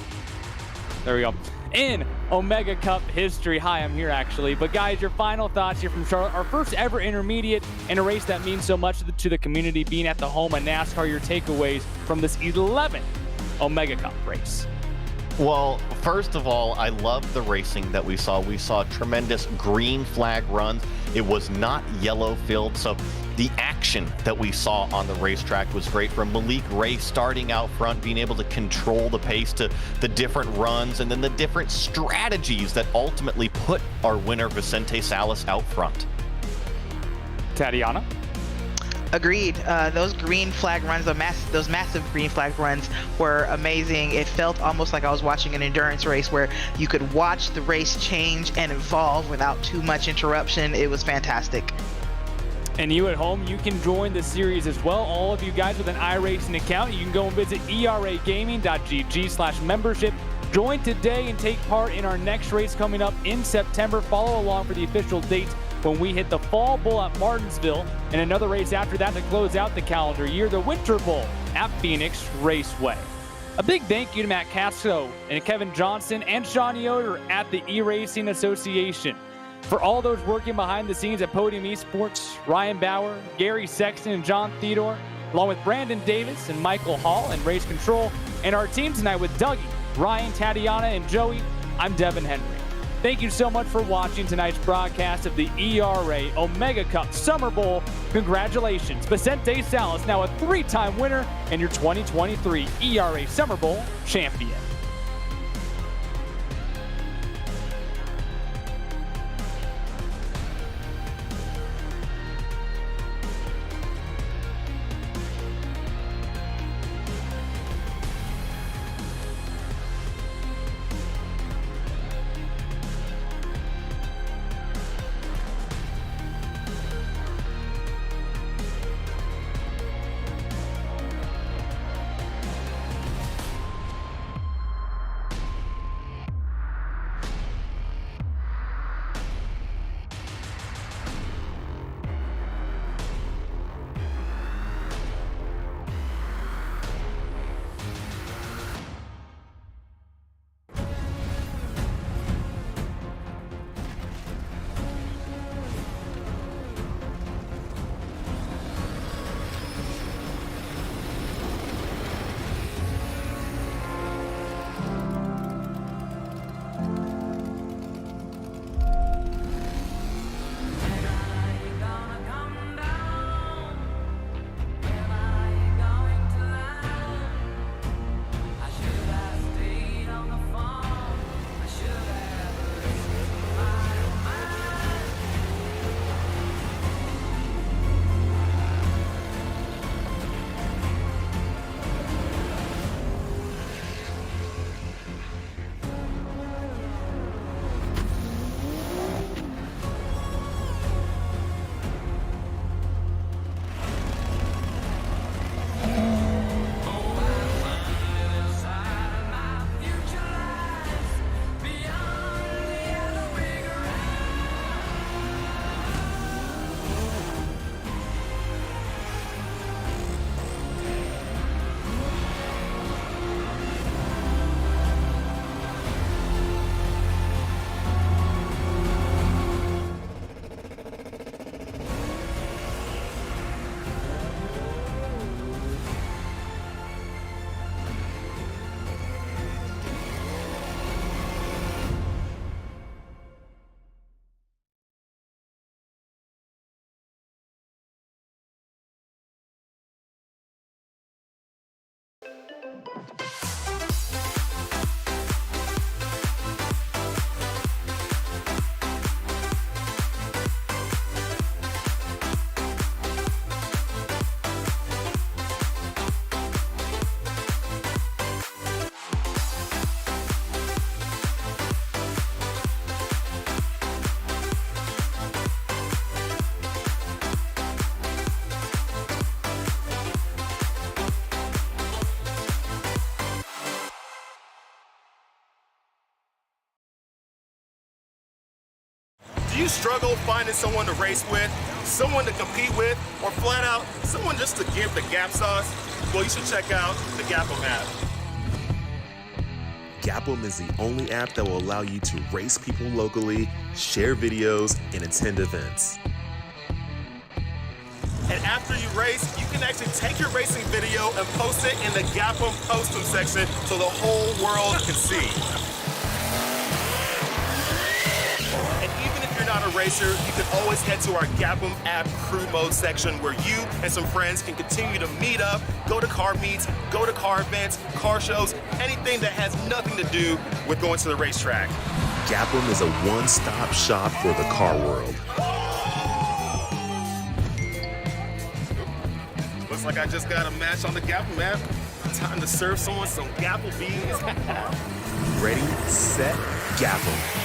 There we go. In Omega Cup history. Hi, I'm here actually. But guys, your final thoughts here from Charlotte. Our first ever intermediate in a race that means so much to the community, being at the home of NASCAR. Your takeaways from this 11th Omega Cup race. Well, first of all, I love the racing that we saw. We saw tremendous green flag runs. It was not yellow filled, so the action that we saw on the racetrack was great, from Malik Ray starting out front, being able to control the pace to the different runs and then the different strategies that ultimately put our winner Vicente Salas out front. Tatiana? Agreed. Those green flag runs, those massive green flag runs were amazing. It felt almost like I was watching an endurance race where you could watch the race change and evolve without too much interruption. It was fantastic. And you at home, you can join the series as well. All of you guys with an iRacing account, you can go and visit eragaming.gg/membership. Join today and take part in our next race coming up in September. Follow along for the official dates when we hit the Fall Bowl at Martinsville, and another race after that to close out the calendar year, the Winter Bowl at Phoenix Raceway. A big thank you to Matt Casco and Kevin Johnson and Sean Yoder at the eRacing Association. For all those working behind the scenes at Podium Esports, Ryan Bauer, Gary Sexton, and John Theodore, along with Brandon Davis and Michael Hall and Race Control, and our team tonight with Dougie, Ryan, Tatiana, and Joey, I'm Devin Henry. Thank you so much for watching tonight's broadcast of the ERA Omega Cup Summer Bowl. Congratulations, Vicente Salas, now a 3-time winner and your 2023 ERA Summer Bowl champion. you struggle finding someone to race with, someone to compete with, or flat out someone just to give the Gap sauce, well, you should check out the Gapum app. Gapum is the only app that will allow you to race people locally, share videos, and attend events. And after you race, you can actually take your racing video and post it in the Gapum Postum section so the whole world can see. And even if you're not a racer, you can always head to our Gapum app crew mode section where you and some friends can continue to meet up, go to car meets, go to car events, car shows, anything that has nothing to do with going to the racetrack. Gapum is a one-stop shop for the car world. Looks like I just got a match on the Gapum app. Time to serve someone some Gapple beans. Ready, set, Gapum.